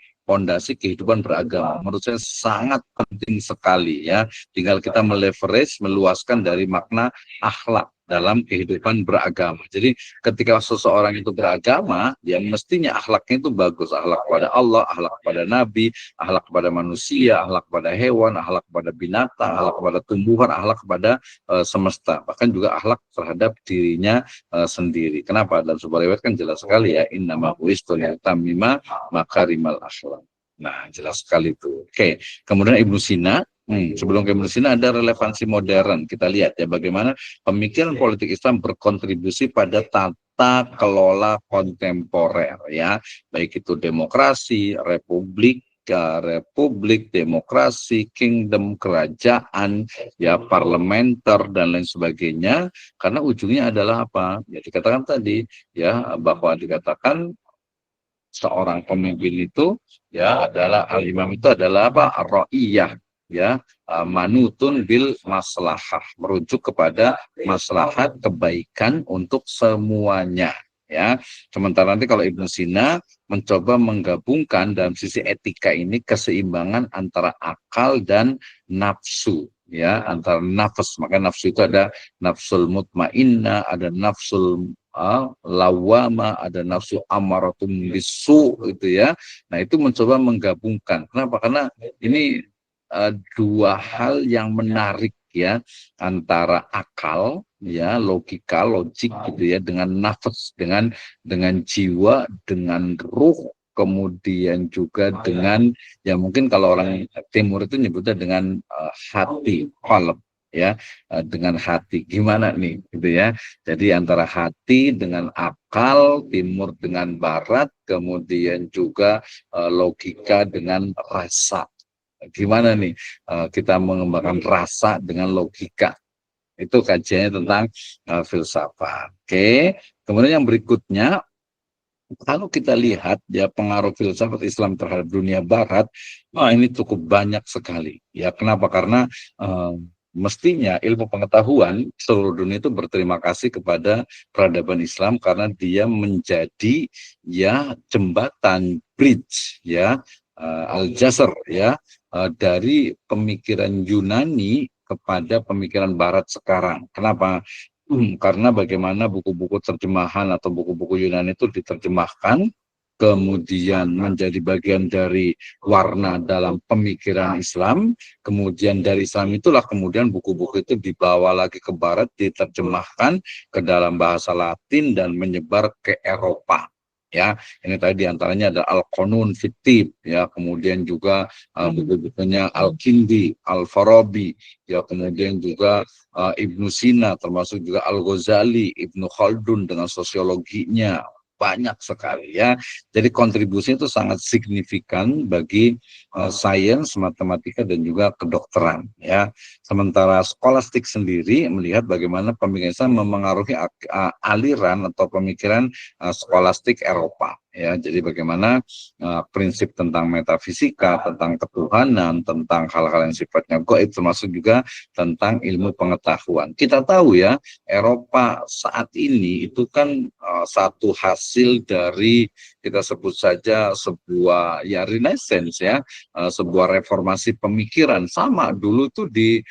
kehidupan beragama. Menurut saya sangat penting sekali ya. Tinggal kita meleverage, meluaskan dari makna akhlak dalam kehidupan beragama. Jadi ketika seseorang itu beragama, ya mestinya akhlaknya itu bagus. Akhlak kepada Allah, akhlak kepada Nabi, akhlak kepada manusia, akhlak kepada hewan, akhlak kepada binatang, akhlak kepada tumbuhan, akhlak kepada semesta. Bahkan juga akhlak terhadap dirinya sendiri. Kenapa? Dalam sebuah riwayat kan jelas sekali ya, innama bu'istu liyutammima makarimal akhlak. Nah, jelas sekali itu. Oke, kemudian Ibnu Sina. Sebelum ke Ibnu Sina ada relevansi modern. Kita lihat ya bagaimana pemikiran politik Islam berkontribusi pada tata kelola kontemporer ya, baik itu demokrasi, republik, demokrasi, kingdom, kerajaan, ya parlementer dan lain sebagainya. Karena ujungnya adalah apa? Ya dikatakan tadi ya bahwa dikatakan seorang pemimpin itu ya adalah al-imam itu adalah apa? Ar-ra'iyah ya, manutun bil maslahah, merujuk kepada maslahat kebaikan untuk semuanya ya. Sementara nanti kalau Ibnu Sina mencoba menggabungkan dalam sisi etika ini keseimbangan antara akal dan nafsu ya, antara nafas. Maka nafsu itu ada nafsul mutmainnah, ada nafsul lawama, ada nafsu amaratum bisu itu ya. Nah itu mencoba menggabungkan. Kenapa? Karena ini dua hal yang menarik ya, antara akal ya, logika, logik gitu ya, dengan nafas, dengan jiwa, dengan ruh, kemudian juga dengan ya mungkin kalau orang timur itu nyebutnya dengan hati, qalb ya, dengan hati. Gimana nih gitu ya. Jadi antara hati dengan akal, timur dengan barat, kemudian juga logika dengan rasa. Gimana nih kita mengembangkan rasa dengan logika. Itu kajiannya tentang filsafat. Oke. Kemudian yang berikutnya, kalau kita lihat ya pengaruh filsafat Islam terhadap dunia Barat, ini cukup banyak sekali. Ya kenapa? Karena mestinya ilmu pengetahuan seluruh dunia itu berterima kasih kepada peradaban Islam karena dia menjadi ya jembatan, bridge ya, al-jasr ya, dari pemikiran Yunani kepada pemikiran Barat sekarang. Kenapa? Karena bagaimana buku-buku terjemahan atau buku-buku Yunani itu diterjemahkan, kemudian menjadi bagian dari warna dalam pemikiran Islam, kemudian dari Islam itulah kemudian buku-buku itu dibawa lagi ke Barat, diterjemahkan ke dalam bahasa Latin dan menyebar ke Eropa. Ya, ini tadi diantaranya ada Al-Qanun Fitib, ya, kemudian juga buku-bukunya Al-Kindi, Al-Farabi, ya, kemudian juga Ibnu Sina, termasuk juga Al-Ghazali, Ibnu Khaldun dengan sosiologinya, banyak sekali ya. Jadi kontribusinya itu sangat signifikan bagi sains, matematika dan juga kedokteran ya. Sementara skolastik sendiri melihat bagaimana pemikiran Islam memengaruhi aliran atau pemikiran skolastik Eropa ya. Jadi bagaimana prinsip tentang metafisika, tentang ketuhanan, tentang hal-hal yang sifatnya gaib, termasuk juga tentang ilmu pengetahuan. Kita tahu ya, Eropa saat ini itu kan satu hasil dari kita sebut saja sebuah ya renaissance ya, sebuah reformasi pemikiran. Sama dulu tuh di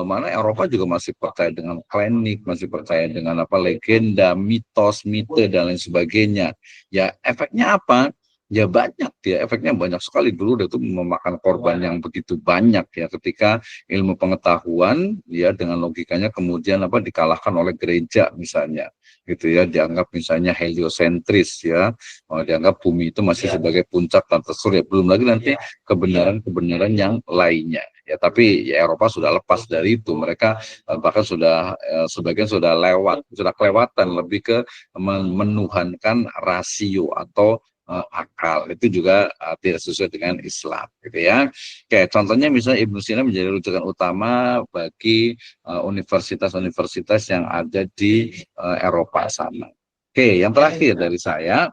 mana Eropa juga masih percaya dengan klinik, masih percaya dengan apa legenda, mitos, mite dan lain sebagainya. Ya efeknya apa? Ya banyak ya, efeknya banyak sekali dulu itu memakan korban yang begitu banyak ya ketika ilmu pengetahuan ya dengan logikanya kemudian apa dikalahkan oleh gereja misalnya gitu ya, dianggap misalnya heliosentris ya, dianggap bumi itu masih sebagai puncak tata surya, belum lagi nanti kebenaran-kebenaran yang lainnya ya. Tapi ya Eropa sudah lepas dari itu, mereka bahkan sudah sebagian sudah kelewatan lebih ke menuhankan rasio atau akal. Itu juga tidak sesuai dengan Islam gitu ya. Oke, contohnya misalnya Ibnu Sina menjadi rujukan utama bagi universitas-universitas yang ada di Eropa sana. Oke, yang terakhir dari saya,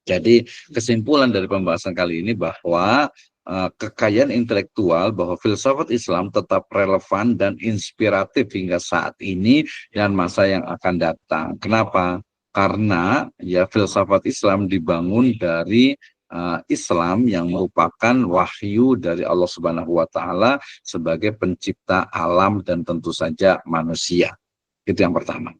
jadi kesimpulan dari pembahasan kali ini bahwa kekayaan intelektual, bahwa filsafat Islam tetap relevan dan inspiratif hingga saat ini dan masa yang akan datang. Kenapa? Karena ya filsafat Islam dibangun dari Islam yang merupakan wahyu dari Allah Subhanahu wa taala sebagai pencipta alam dan tentu saja manusia. Itu yang pertama.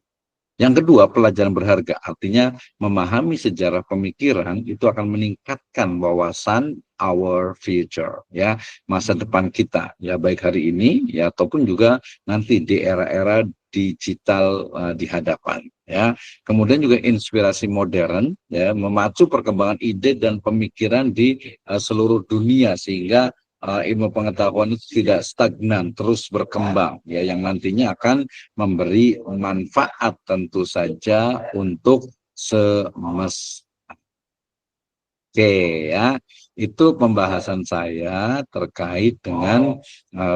Yang kedua, pelajaran berharga, artinya memahami sejarah pemikiran itu akan meningkatkan wawasan our future, ya, masa depan kita, ya, baik hari ini, ya, ataupun juga nanti di era-era digital di hadapan, ya. Kemudian juga inspirasi modern, ya, memacu perkembangan ide dan pemikiran di seluruh dunia sehingga ilmu pengetahuan itu tidak stagnan, terus berkembang, ya, yang nantinya akan memberi manfaat tentu saja untuk semesta. Oke ya, itu pembahasan saya terkait dengan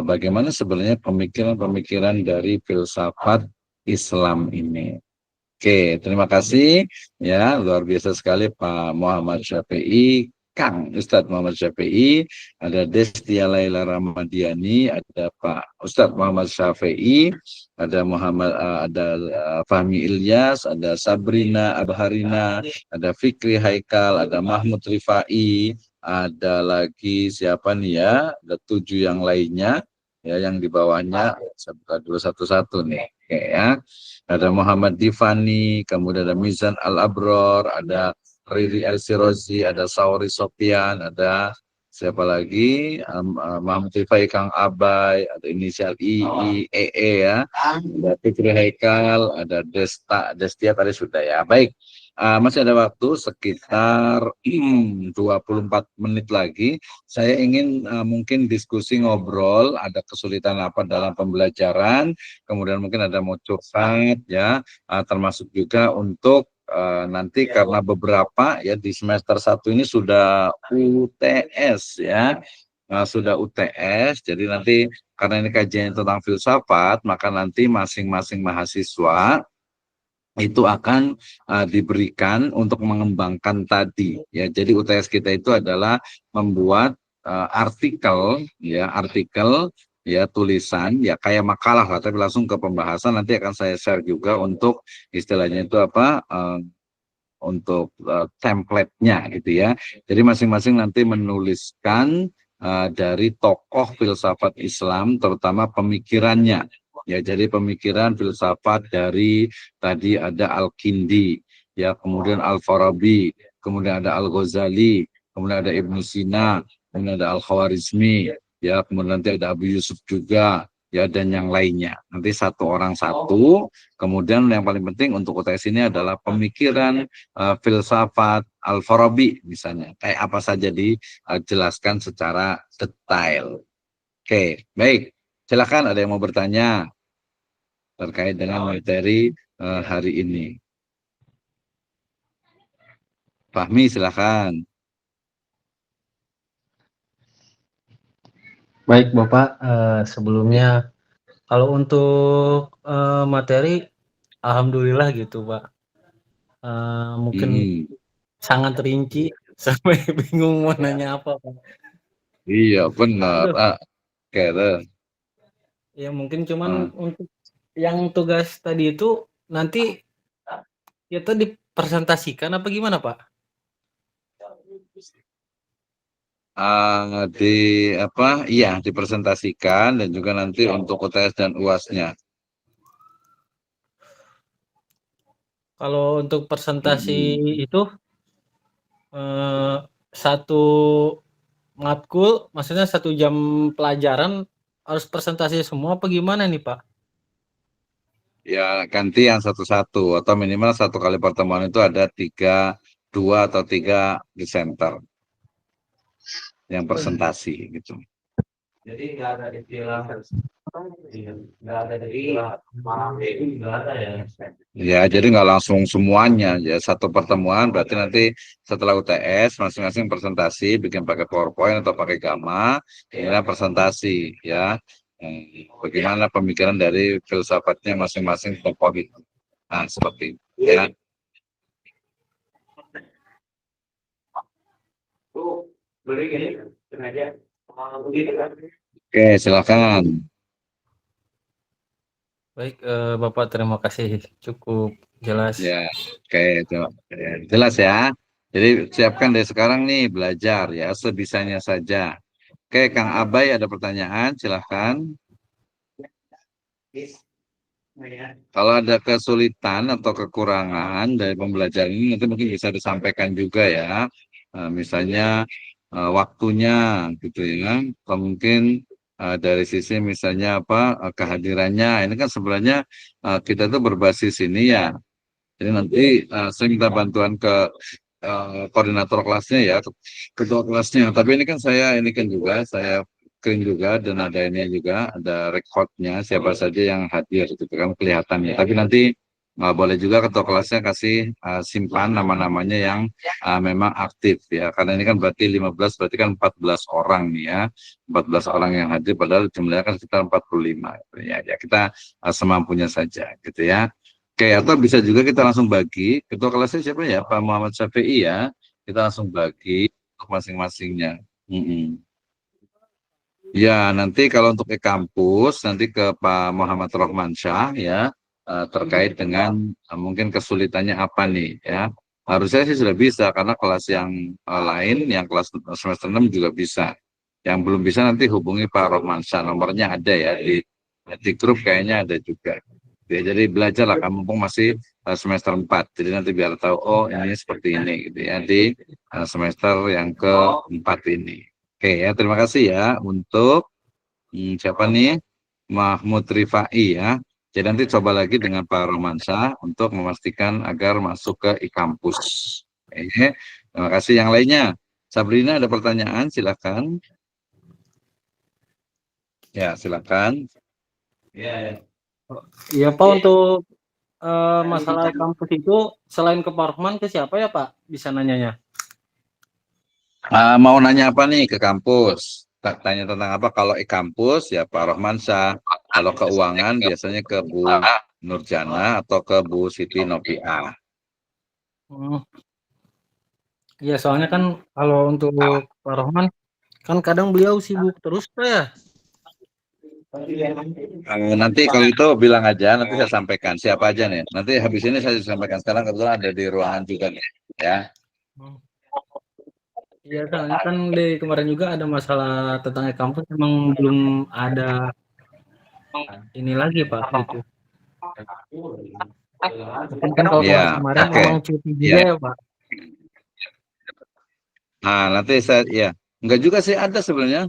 bagaimana sebenarnya pemikiran-pemikiran dari filsafat Islam ini. Oke, terima kasih ya, luar biasa sekali Pak Muhammad Syafi'i, Kang Ustadz Muhammad Syafi'i, ada Destia Laila Ramadiani, ada Pak Ustadz Muhammad Syafi'i, ada ada Fahmi Ilyas, ada Sabrina Abharina, ada Fikri Haikal, ada Mahmud Rifai, ada lagi siapa nih ya, ada 7 yang lainnya ya yang di bawahnya, saya buka dulu satu-satu nih. Oke ya. Ada Muhammad Difani, kemudian ada Mizan Al-Abror, ada Riri El Sirozi, ada Sauri Sopian, ada siapa lagi? Muhammad Rifai Kang Abai, ada inisial I, E ya, ada Fikri Haikal, ada Destia tadi sudah ya. Baik, masih ada waktu sekitar 24 menit lagi. Saya ingin mungkin diskusi ngobrol, ada kesulitan apa dalam pembelajaran, kemudian mungkin ada mau curhat ya, termasuk juga untuk nanti karena beberapa ya di semester 1 ini sudah UTS ya, sudah UTS, jadi nanti karena ini kajian tentang filsafat, maka nanti masing-masing mahasiswa itu akan diberikan untuk mengembangkan tadi ya. Jadi UTS kita itu adalah membuat artikel ya, tulisan ya kayak makalah lah, tapi langsung ke pembahasan. Nanti akan saya share juga untuk istilahnya itu apa, untuk template-nya gitu ya. Jadi masing-masing nanti menuliskan dari tokoh filsafat Islam, terutama pemikirannya. Ya, jadi pemikiran filsafat dari tadi ada Al-Kindi, ya, kemudian Al-Farabi, kemudian ada Al-Ghazali, kemudian ada Ibnu Sina, kemudian ada Al-Khawarizmi, ya, kemudian nanti ada Abu Yusuf juga, ya, dan yang lainnya. Nanti satu orang satu. Kemudian yang paling penting untuk UTS ini adalah pemikiran filsafat Al-Farabi misalnya. Kayak apa saja dijelaskan secara detail. Oke, baik. Silakan ada yang mau bertanya terkait dengan materi hari ini. Fahmi, silakan. Baik Bapak, sebelumnya kalau untuk materi, alhamdulillah gitu Pak. Mungkin sangat rinci sampai bingung mau nanya apa Pak. Iya benar. Oke, Ya mungkin cuman untuk yang tugas tadi itu nanti kita dipresentasikan apa gimana Pak? di apa? Iya, dipresentasikan dan juga nanti untuk UTS dan UASnya. Kalau untuk presentasi itu satu matkul, maksudnya 1 jam pelajaran harus presentasi semua apa gimana nih Pak? Ya, ganti yang satu-satu atau minimal satu kali pertemuan itu ada 2 atau 3 presenter yang presentasi gitu. Jadi nggak ada istilah, nggak ada istilah nggak ada ya. Ya, jadi nggak langsung semuanya. Ya, satu pertemuan berarti nanti setelah UTS masing-masing presentasi, bikin pakai PowerPoint atau pakai Gamma, kemudian presentasi ya. Bagaimana pemikiran dari filsafatnya masing-masing tokoh itu. Nah, seperti itu ya. Oke, silakan. Baik, Bapak terima kasih cukup jelas. Ya, oke, itu jelas ya. Jadi siapkan dari sekarang nih belajar ya sebisanya saja. Oke, Kang Abai ada pertanyaan, silahkan. Kalau ada kesulitan atau kekurangan dari pembelajaran ini nanti mungkin bisa disampaikan juga ya. Misalnya waktunya gitu ya. Atau mungkin dari sisi misalnya apa kehadirannya. Ini kan sebenarnya kita tuh berbasis ini ya. Jadi nanti saya minta bantuan ke koordinator kelasnya ya, ketua kelasnya. Tapi ini kan ini kan juga saya screen juga dan ada ini juga ada recordnya siapa saja yang hadir gitu kan kelihatannya. Tapi nanti boleh juga ketua kelasnya kasih simpan nama-namanya yang memang aktif ya. Karena ini kan berarti 15 berarti kan 14 orang nih ya. 14 orang yang hadir padahal jumlahnya kan sekitar 45 ya. Ya kita semampunya saja gitu ya. Oke, atau bisa juga kita langsung bagi. Ketua kelasnya siapa ya? Pak Muhammad Syafi'i ya. Kita langsung bagi untuk masing-masingnya. Mm-mm. Ya, nanti kalau untuk e-kampus, nanti ke Pak Muhammad Rohmansyah ya, terkait dengan mungkin kesulitannya apa nih ya. Harusnya sih sudah bisa, karena kelas yang lain, yang kelas semester 6 juga bisa. Yang belum bisa nanti hubungi Pak Rohmansyah, nomornya ada ya, di grup kayaknya ada juga. Ya, jadi belajar lah, kamu mumpung masih semester 4. Jadi nanti biar tahu, oh ini seperti ini gitu ya, di semester yang keempat ini. Oke ya, terima kasih ya untuk siapa nih? Mahmud Rifai ya. Jadi nanti coba lagi dengan Pak Romansa untuk memastikan agar masuk ke e-kampus. Oke, terima kasih. Yang lainnya, Sabrina ada pertanyaan, silakan. Ya, silakan. Ya Pak, untuk masalah kampus itu selain ke Pak Rohman ke siapa ya Pak bisa nanyanya? Mau nanya apa nih ke kampus? Tanya tentang apa? Kalau e-kampus ya Pak Romansa. Kalau keuangan biasanya ke Bu Nurjana atau ke Bu Siti Novia. Hmm. Ya soalnya kan kalau untuk Pak Rohman kan kadang beliau sibuk terus Pak ya. Nanti kalau itu bilang aja, nanti saya sampaikan siapa aja nih. Nanti habis ini saya sampaikan. Sekarang kebetulan ada di ruangan juga nih, ya. Hmm. Iya soalnya kan di kemarin juga ada masalah tentang e-kampus emang belum ada ini lagi Pak gitu. Mungkin kan kalau Ya, kemarin-kemarin oke. emang cuti juga Ya. ya Pak. Nah, nanti saya, ya. Enggak juga sih ada sebenarnya.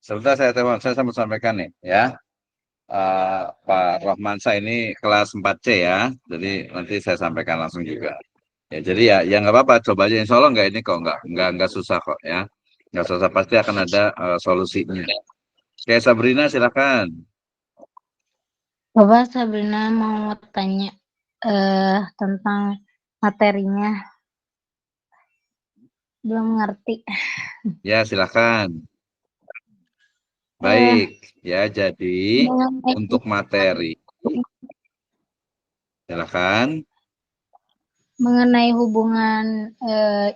Sebentar saya sama sampaikan nih, ya. Pak Rohmansa ini kelas 4C ya. Jadi nanti saya sampaikan langsung juga. Ya, jadi ya nggak apa-apa, coba aja. Insya Allah nggak ini kok, nggak susah kok ya. Nggak susah, pasti akan ada solusinya. Oke, Sabrina silakan. Bapak Sabrina mau tanya tentang materinya. Belum ngerti. Ya, silakan. Eh, Baik, ya jadi mengenai untuk materi, silakan. mengenai hubungan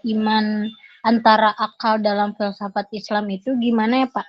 iman antara akal dalam filsafat Islam itu gimana ya Pak?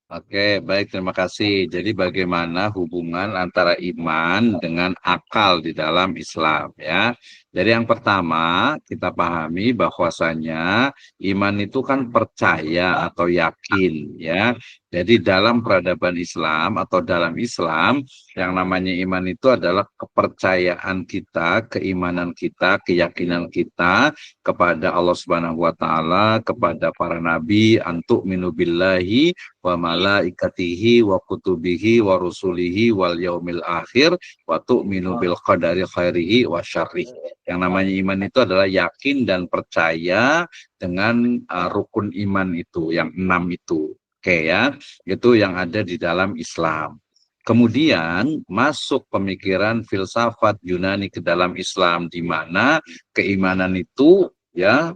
Oke, baik, terima kasih. Jadi bagaimana hubungan antara iman dengan akal di dalam Islam ya. Jadi yang pertama kita pahami bahwasanya iman itu kan percaya atau yakin ya. Jadi dalam peradaban Islam atau dalam Islam yang namanya iman itu adalah kepercayaan kita, keimanan kita, keyakinan kita kepada Allah Subhanahu wa taala, kepada para nabi, antuk minubillahi wa malaikatihi wa kutubihi wa rusulihi wal yaumil akhir wa tu'minu bil qadari khairihi wa syarrihi. Yang namanya iman itu adalah yakin dan percaya dengan rukun iman itu, yang 6 itu. Oke ya, itu yang ada di dalam Islam. Kemudian masuk pemikiran filsafat Yunani ke dalam Islam, di mana keimanan itu ya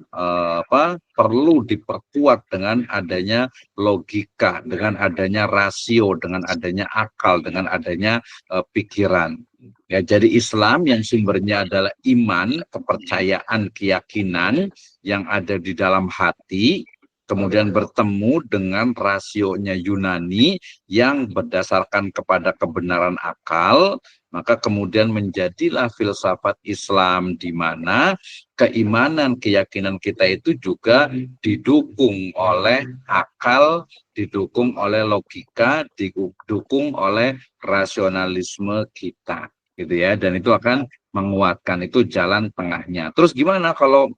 perlu diperkuat dengan adanya logika, dengan adanya rasio, dengan adanya akal, dengan adanya pikiran. Ya, jadi Islam yang sumbernya adalah iman, kepercayaan, keyakinan yang ada di dalam hati, kemudian bertemu dengan rasionya Yunani yang berdasarkan kepada kebenaran akal, maka kemudian menjadilah filsafat Islam di mana keimanan, keyakinan kita itu juga didukung oleh akal, didukung oleh logika, didukung oleh rasionalisme kita, gitu ya. Dan itu akan menguatkan, itu jalan tengahnya. Terus gimana kalau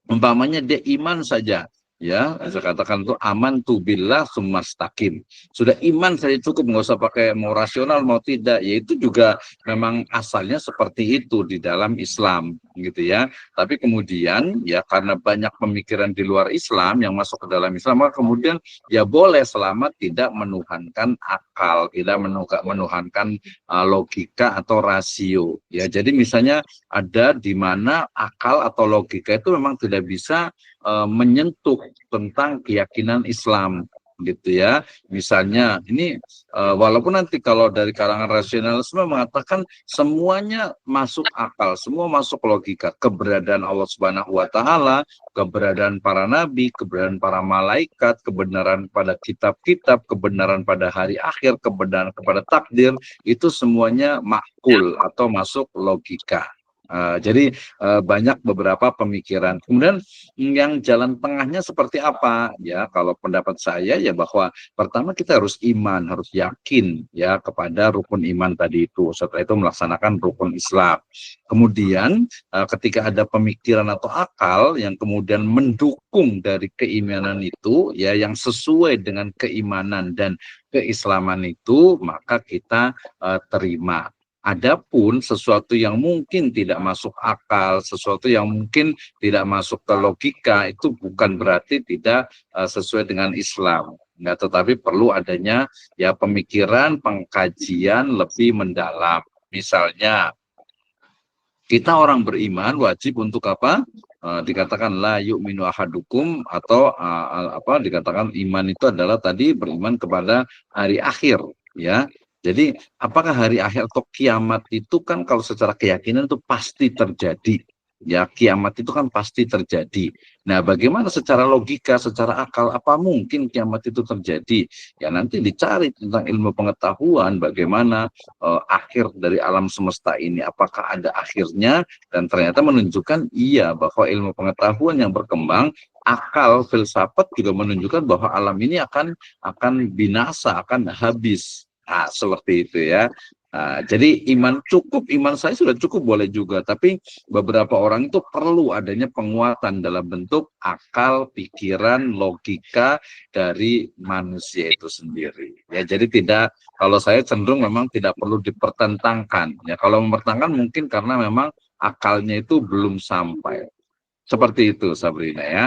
umpamanya dia iman saja, ya saya katakan itu aman tu billah sumastaqim, sudah iman saja cukup, nggak usah pakai mau rasional mau tidak, yaitu juga memang asalnya seperti itu di dalam Islam gitu ya. Tapi kemudian ya karena banyak pemikiran di luar Islam yang masuk ke dalam Islam, maka kemudian ya boleh selama tidak menuhankan akal, tidak menuhankan logika atau rasio ya. Jadi misalnya ada di mana akal atau logika itu memang tidak bisa menyentuh tentang keyakinan Islam gitu ya. Misalnya ini walaupun nanti kalau dari kalangan rasionalisme mengatakan semuanya masuk akal, semua masuk logika, keberadaan Allah Subhanahu wa taala, keberadaan para nabi, keberadaan para malaikat, kebenaran pada kitab-kitab, kebenaran pada hari akhir, kebenaran kepada takdir, itu semuanya makul atau masuk logika. Jadi banyak beberapa pemikiran. Kemudian yang jalan tengahnya seperti apa? Ya, kalau pendapat saya ya bahwa pertama kita harus iman, harus yakin ya kepada rukun iman tadi itu. Setelah itu melaksanakan rukun Islam. Kemudian ketika ada pemikiran atau akal yang kemudian mendukung dari keimanan itu, ya yang sesuai dengan keimanan dan keislaman itu, maka kita terima. Adapun sesuatu yang mungkin tidak masuk akal, sesuatu yang mungkin tidak masuk ke logika, itu bukan berarti tidak sesuai dengan Islam. Nggak, tetapi perlu adanya ya pemikiran, pengkajian lebih mendalam. Misalnya, kita orang beriman wajib untuk apa? Dikatakan la yu'minu ahadukum, atau dikatakan iman itu adalah tadi beriman kepada hari akhir ya. Jadi apakah hari akhir atau kiamat itu kan kalau secara keyakinan itu pasti terjadi. Ya, kiamat itu kan pasti terjadi. Nah, bagaimana secara logika, secara akal, apa mungkin kiamat itu terjadi? Ya, nanti dicari tentang ilmu pengetahuan bagaimana akhir dari alam semesta ini. Apakah ada akhirnya? Dan ternyata menunjukkan iya bahwa ilmu pengetahuan yang berkembang, akal, filsafat juga menunjukkan bahwa alam ini akan binasa, akan habis. Nah, seperti itu ya. Jadi iman saya sudah cukup boleh juga, tapi beberapa orang itu perlu adanya penguatan dalam bentuk akal, pikiran, logika dari manusia itu sendiri. Ya, jadi tidak, kalau saya cenderung memang tidak perlu dipertentangkan. Ya, kalau mempertentangkan mungkin karena memang akalnya itu belum sampai. Seperti itu, Sabrina ya.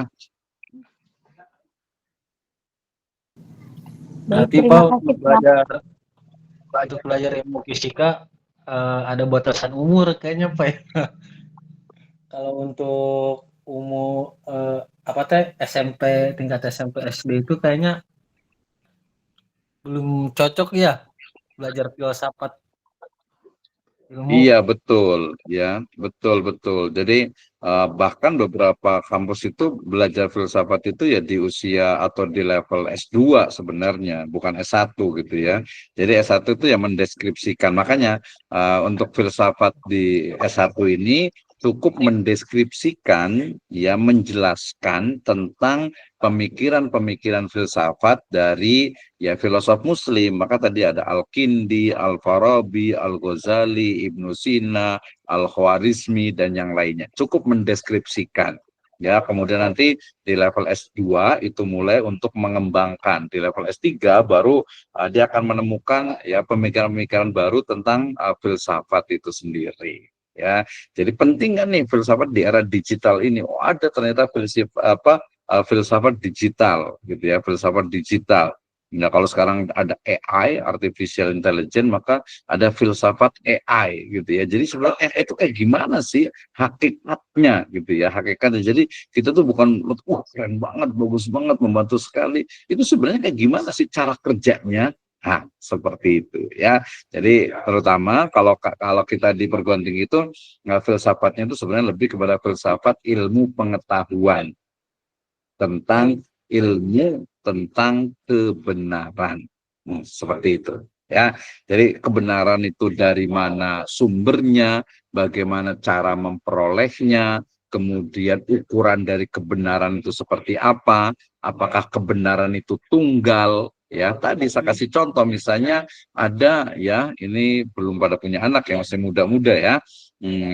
Berarti terima Pak kasih, Pak. untuk belajar ilmu fisika ada batasan umur kayaknya Pak ya. Kalau untuk umur SMP, tingkat SMP SD itu kayaknya belum cocok ya belajar filsafat. ilmu. Iya betul, ya betul betul. Jadi bahkan beberapa kampus itu belajar filsafat itu ya di usia atau di level S2 sebenarnya, bukan S1 gitu ya. Jadi S1 itu ya mendeskripsikan. Makanya untuk filsafat di S1 ini cukup mendeskripsikan, ya menjelaskan tentang pemikiran-pemikiran filsafat dari ya filosof muslim. Maka tadi ada Al-Kindi, Al-Farabi, Al-Ghazali, Ibnu Sina, Al-Khwarizmi dan yang lainnya. Cukup mendeskripsikan. Ya, kemudian nanti di level S2 itu mulai untuk mengembangkan. Di level S3 baru dia akan menemukan ya pemikiran-pemikiran baru tentang filsafat itu sendiri. Ya, jadi penting kan nih filsafat di era digital ini. Oh, ada ternyata filsafat digital gitu ya, filsafat digital. Nah, kalau sekarang ada AI, artificial intelligence, maka ada filsafat AI gitu ya. Jadi sebenarnya AI itu kayak gimana sih hakikatnya gitu ya, hakikatnya. Jadi kita tuh bukan, keren banget, bagus banget, membantu sekali. Itu sebenarnya kayak gimana sih cara kerjanya? Nah, seperti itu ya. Jadi terutama kalau kita di perguruan tinggi itu, filsafatnya itu sebenarnya lebih kepada filsafat ilmu pengetahuan tentang ilmu tentang kebenaran. Seperti itu ya. Jadi kebenaran itu dari mana sumbernya, bagaimana cara memperolehnya, kemudian ukuran dari kebenaran itu seperti apa, apakah kebenaran itu tunggal. Ya, tadi saya kasih contoh misalnya ada ya, ini belum pada punya anak yang masih muda-muda ya.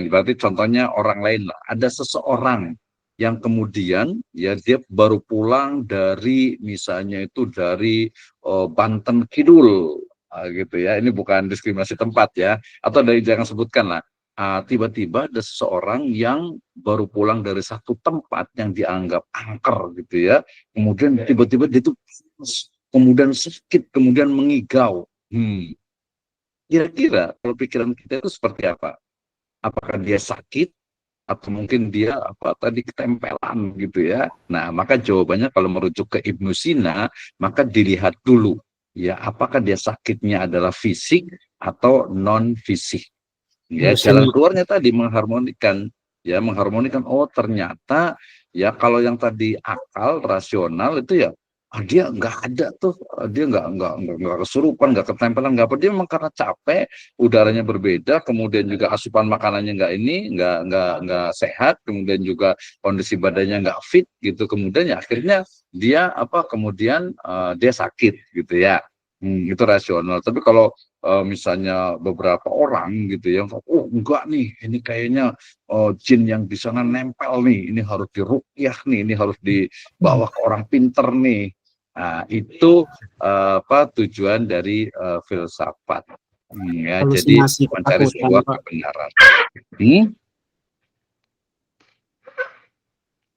Berarti contohnya orang lain lah. Ada seseorang yang kemudian ya dia baru pulang dari misalnya itu dari Banten Kidul, gitu ya. Ini bukan diskriminasi tempat ya, atau dari jangan sebutkan lah. Tiba-tiba ada seseorang yang baru pulang dari satu tempat yang dianggap angker gitu ya, kemudian tiba-tiba dia itu kemudian sakit, kemudian mengigau. Kira-kira kalau pikiran kita itu seperti apa? Apakah dia sakit atau mungkin dia ketempelan gitu ya. Nah, maka jawabannya kalau merujuk ke Ibnu Sina, maka dilihat dulu ya apakah dia sakitnya adalah fisik atau non fisik. Ya, jalan keluarnya tadi mengharmonikan, oh ternyata ya kalau yang tadi akal rasional itu ya dia nggak ada tuh, dia nggak kesurupan, nggak ketempelan, nggak apa, dia memang karena capek, udaranya berbeda, kemudian juga asupan makanannya nggak sehat, kemudian juga kondisi badannya nggak fit gitu, kemudian ya akhirnya dia kemudian dia sakit gitu ya. Itu rasional. Tapi kalau misalnya beberapa orang gitu yang enggak nih, ini kayaknya jin yang di sana nempel nih, ini harus diruqyah nih, ini harus dibawa ke orang pinter nih. Nah, itu tujuan dari filsafat. Ya, jadi Halusinasi mencari ketakutan, sebuah Pak. kebenaran.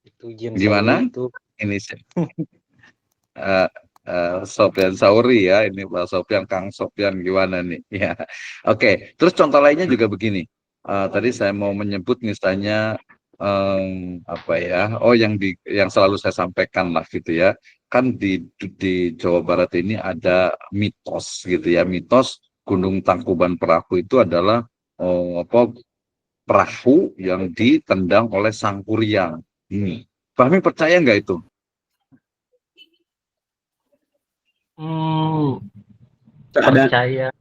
Itu jin Gimana? Sauri itu. Ini Sofyan Sauri ya, ini Pak Sofyan, Kang Sofyan gimana nih? Ya, oke. Terus contoh lainnya juga begini. Tadi saya mau menyebut misalnya yang selalu saya sampaikan lah gitu ya. Kan di Jawa Barat ini ada mitos gitu ya, mitos Gunung Tangkuban Perahu itu adalah perahu yang ditendang oleh Sang Kuryang. Fahmi percaya nggak itu? Percaya,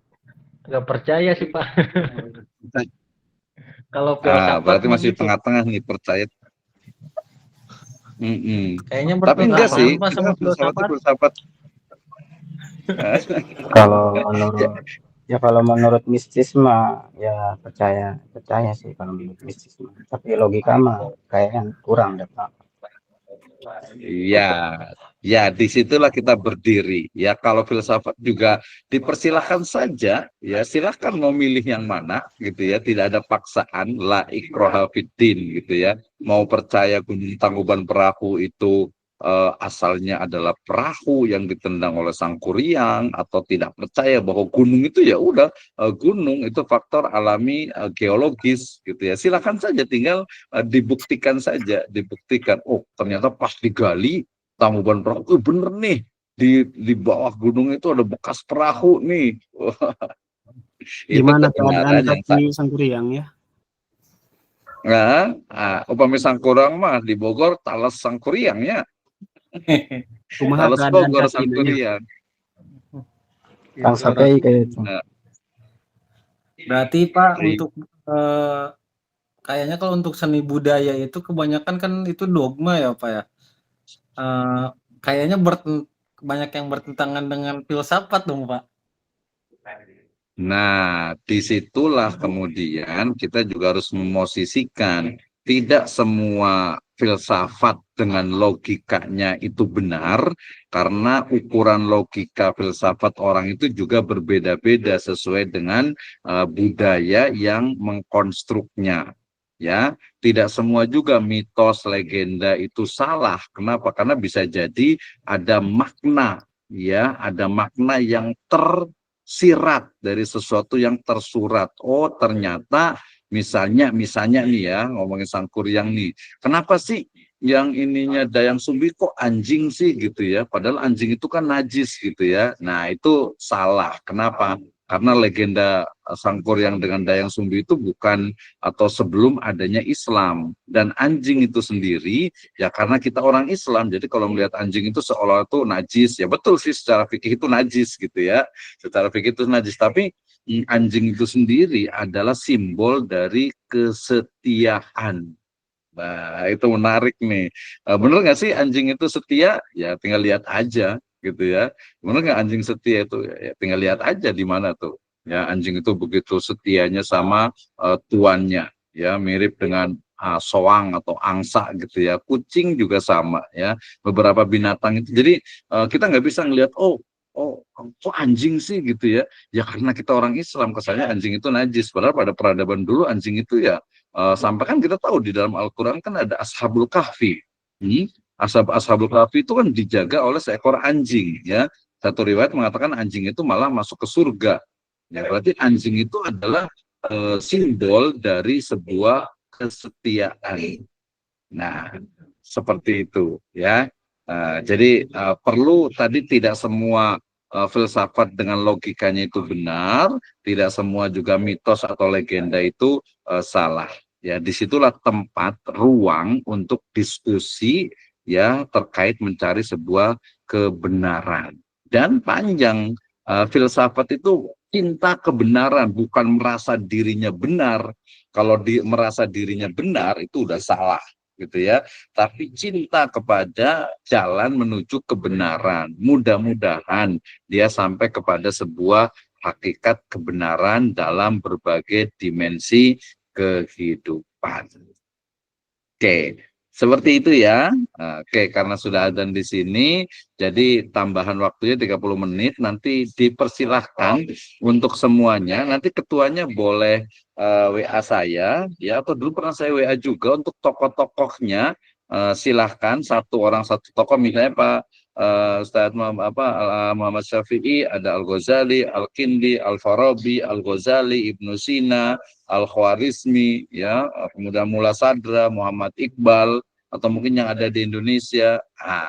nggak percaya sih Pak. Kalau filsafat Berarti masih gitu. tengah-tengah nih, percaya. Kayaknya Tapi enggak sih, Pak, sama filsafat. Kalau menurut mistis mah ya percaya sih kalau menurut mistis mah. Tapi logika mah kayaknya kurang deh, Pak. Ya, disitulah kita berdiri. Ya, kalau filsafat juga dipersilahkan saja. Ya, silakan mau milih yang mana, gitu ya. Tidak ada paksaan, la ikraha fiddin, gitu ya. Mau percaya Gunung Tangkuban Perahu itu asalnya adalah perahu yang ditendang oleh Sang Kuryang, atau tidak percaya bahwa gunung itu ya udah gunung itu faktor alami geologis, gitu ya. Silakan saja, tinggal dibuktikan saja, dibuktikan. Oh, ternyata pas digali Tangkuban Perahu, bener nih, di bawah gunung itu ada bekas perahu nih. Itu Gimana keadaan kebenaran yang kaki Sangkuriang ya? upami Sangkuriang mah di Bogor talas Sangkuriang ya. Kumaha Talas keadaan Bogor kaki nanya? Sangkuriang. Kang Sapai kayak itu. Berarti Pak Baik. untuk kayaknya kalau untuk seni budaya itu kebanyakan kan itu dogma ya Pak ya. Kayaknya banyak yang bertentangan dengan filsafat dong Pak. Nah, disitulah kemudian kita juga harus memosisikan tidak semua filsafat dengan logikanya itu benar, karena ukuran logika filsafat orang itu juga berbeda-beda sesuai dengan budaya yang mengkonstruknya. Ya, tidak semua juga mitos legenda itu salah. Kenapa? Karena bisa jadi ada makna, ya, ada makna yang tersirat dari sesuatu yang tersurat. Oh, ternyata misalnya nih ya, ngomongin Sangkuriang nih. Kenapa sih yang ininya Dayang Sumbi kok anjing sih gitu ya? Padahal anjing itu kan najis gitu ya. Nah, itu salah. Kenapa? Karena legenda Sangkuriang dengan Dayang Sumbi itu bukan atau sebelum adanya Islam. Dan anjing itu sendiri ya karena kita orang Islam, jadi kalau melihat anjing itu seolah itu najis, ya betul sih secara fikih itu najis gitu ya, secara fikih itu najis, tapi anjing itu sendiri adalah simbol dari kesetiaan. Nah, itu menarik nih. Bener nggak sih anjing itu setia? Ya tinggal lihat aja gitu ya. Bener nggak anjing setia itu? Ya tinggal lihat aja di mana tuh. Ya anjing itu begitu setianya sama tuannya. Ya mirip dengan soang atau angsa gitu ya. Kucing juga sama ya. Beberapa binatang itu. Jadi kita nggak bisa ngelihat kok anjing sih gitu ya. Ya karena kita orang Islam kesannya anjing itu najis. Padahal pada peradaban dulu anjing itu ya sampai kan kita tahu di dalam Al-Quran kan ada Ashabul Kahfi. Ashabul Kahfi itu kan dijaga oleh seekor anjing ya. Satu riwayat mengatakan anjing itu malah masuk ke surga. Ya, berarti anjing itu adalah simbol dari sebuah kesetiaan. Nah, seperti itu ya. Jadi perlu tadi tidak semua filsafat dengan logikanya itu benar, tidak semua juga mitos atau legenda itu salah. Ya, disitulah tempat ruang untuk diskusi ya terkait mencari sebuah kebenaran. Dan panjang filsafat itu cinta kebenaran, bukan merasa dirinya benar. Kalau merasa dirinya benar itu udah salah gitu ya, tapi cinta kepada jalan menuju kebenaran. Mudah-mudahan dia sampai kepada sebuah hakikat kebenaran dalam berbagai dimensi kehidupan. Oke, seperti itu ya. Oke, karena sudah adzan di sini, jadi tambahan waktunya 30 menit, nanti dipersilahkan untuk semuanya. Nanti ketuanya boleh WA saya, ya, atau dulu pernah saya WA juga untuk tokoh-tokohnya. Silahkan satu orang satu tokoh, misalnya Pak Ustadz Muhammad Syafi'i, ada Al-Ghazali, Al-Kindi, Al-Farabi, Al-Ghazali, Ibnu Sina, Al-Khwarizmi, ya, kemudian Mullah Sadra, Muhammad Iqbal, atau mungkin yang ada di Indonesia,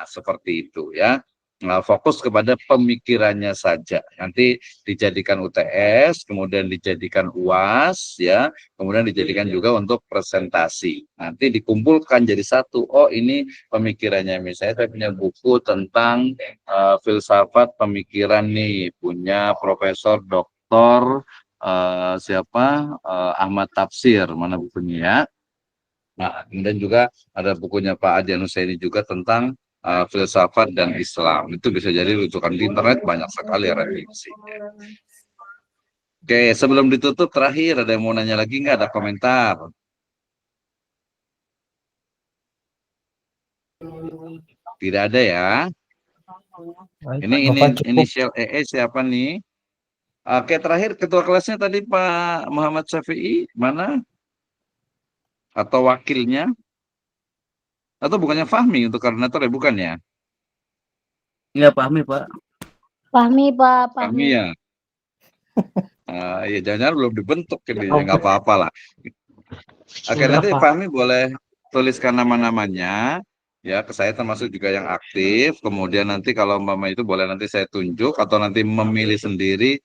seperti itu ya. Nah, fokus kepada pemikirannya saja. Nanti dijadikan UTS, kemudian dijadikan UAS, ya, kemudian dijadikan juga untuk presentasi. Nanti dikumpulkan jadi satu. Oh, ini pemikirannya. Misalnya saya punya buku tentang filsafat pemikiran nih, punya Profesor Doktor Ahmad Tafsir, mana bukunya ya. Nah, kemudian juga ada bukunya Pak Adian Husaini juga tentang filsafat dan Islam. Itu bisa jadi rujukan di internet, banyak sekali revisi. Oke, sebelum ditutup terakhir ada yang mau nanya lagi nggak? Ada komentar? Tidak ada ya. Ini inisial EE siapa nih? Oke, terakhir ketua kelasnya tadi Pak Muhammad Syafi'i mana? Atau wakilnya? Atau bukannya Fahmi untuk koordinator ya, bukan ya? Iya, Fahmi, Pak. Fahmi, Pak. Fahmi ya. Ya jangan-jangan belum dibentuk ini, ya nggak apa-apa lah. Oke, nanti Fahmi boleh tuliskan nama-namanya. Ya, saya termasuk juga yang aktif. Kemudian nanti kalau Mama itu boleh nanti saya tunjuk atau nanti memilih sendiri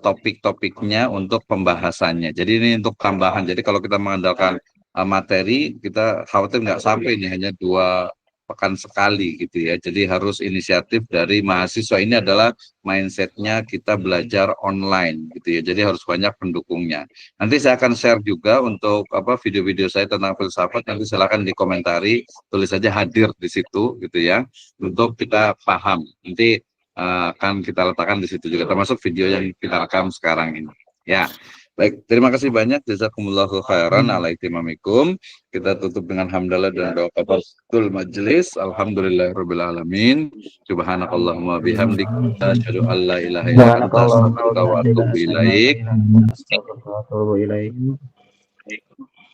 topik-topiknya untuk pembahasannya. Jadi ini untuk tambahan. Jadi kalau kita mengandalkan materi, kita khawatir nggak sampai ini hanya 2 pekan sekali gitu ya. Jadi harus inisiatif dari mahasiswa. Ini adalah mindsetnya kita belajar online gitu ya. Jadi harus banyak pendukungnya. Nanti saya akan share juga untuk video-video saya tentang filsafat. Nanti silakan dikomentari, tulis saja hadir di situ gitu ya, untuk kita paham. Nanti akan kita letakkan di situ juga, termasuk video yang kita rekam sekarang ini. Ya, baik. Terima kasih banyak. Jazakumullahu khairan ala ihtimamikum. Kita tutup dengan hamdalah dan doa kafatul majelis. Alhamdulillahirabbil alamin. Subhanakallahumma bihamdika asyhadu an la ilaha illa anta astaghfiruka wa atubu ilaik.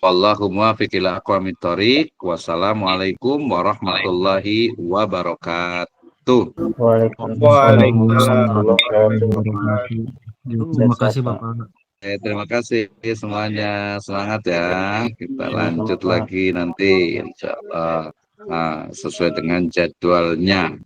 Wallahu muwaffiq ila aqwamit thoriq. Wassalamualaikum warahmatullahi wabarakatuh. Waalaikumsalam. Terima kasih Bapak. Terima kasih semuanya. Semangat ya. Kita lanjut lagi nanti insya Allah sesuai dengan jadwalnya.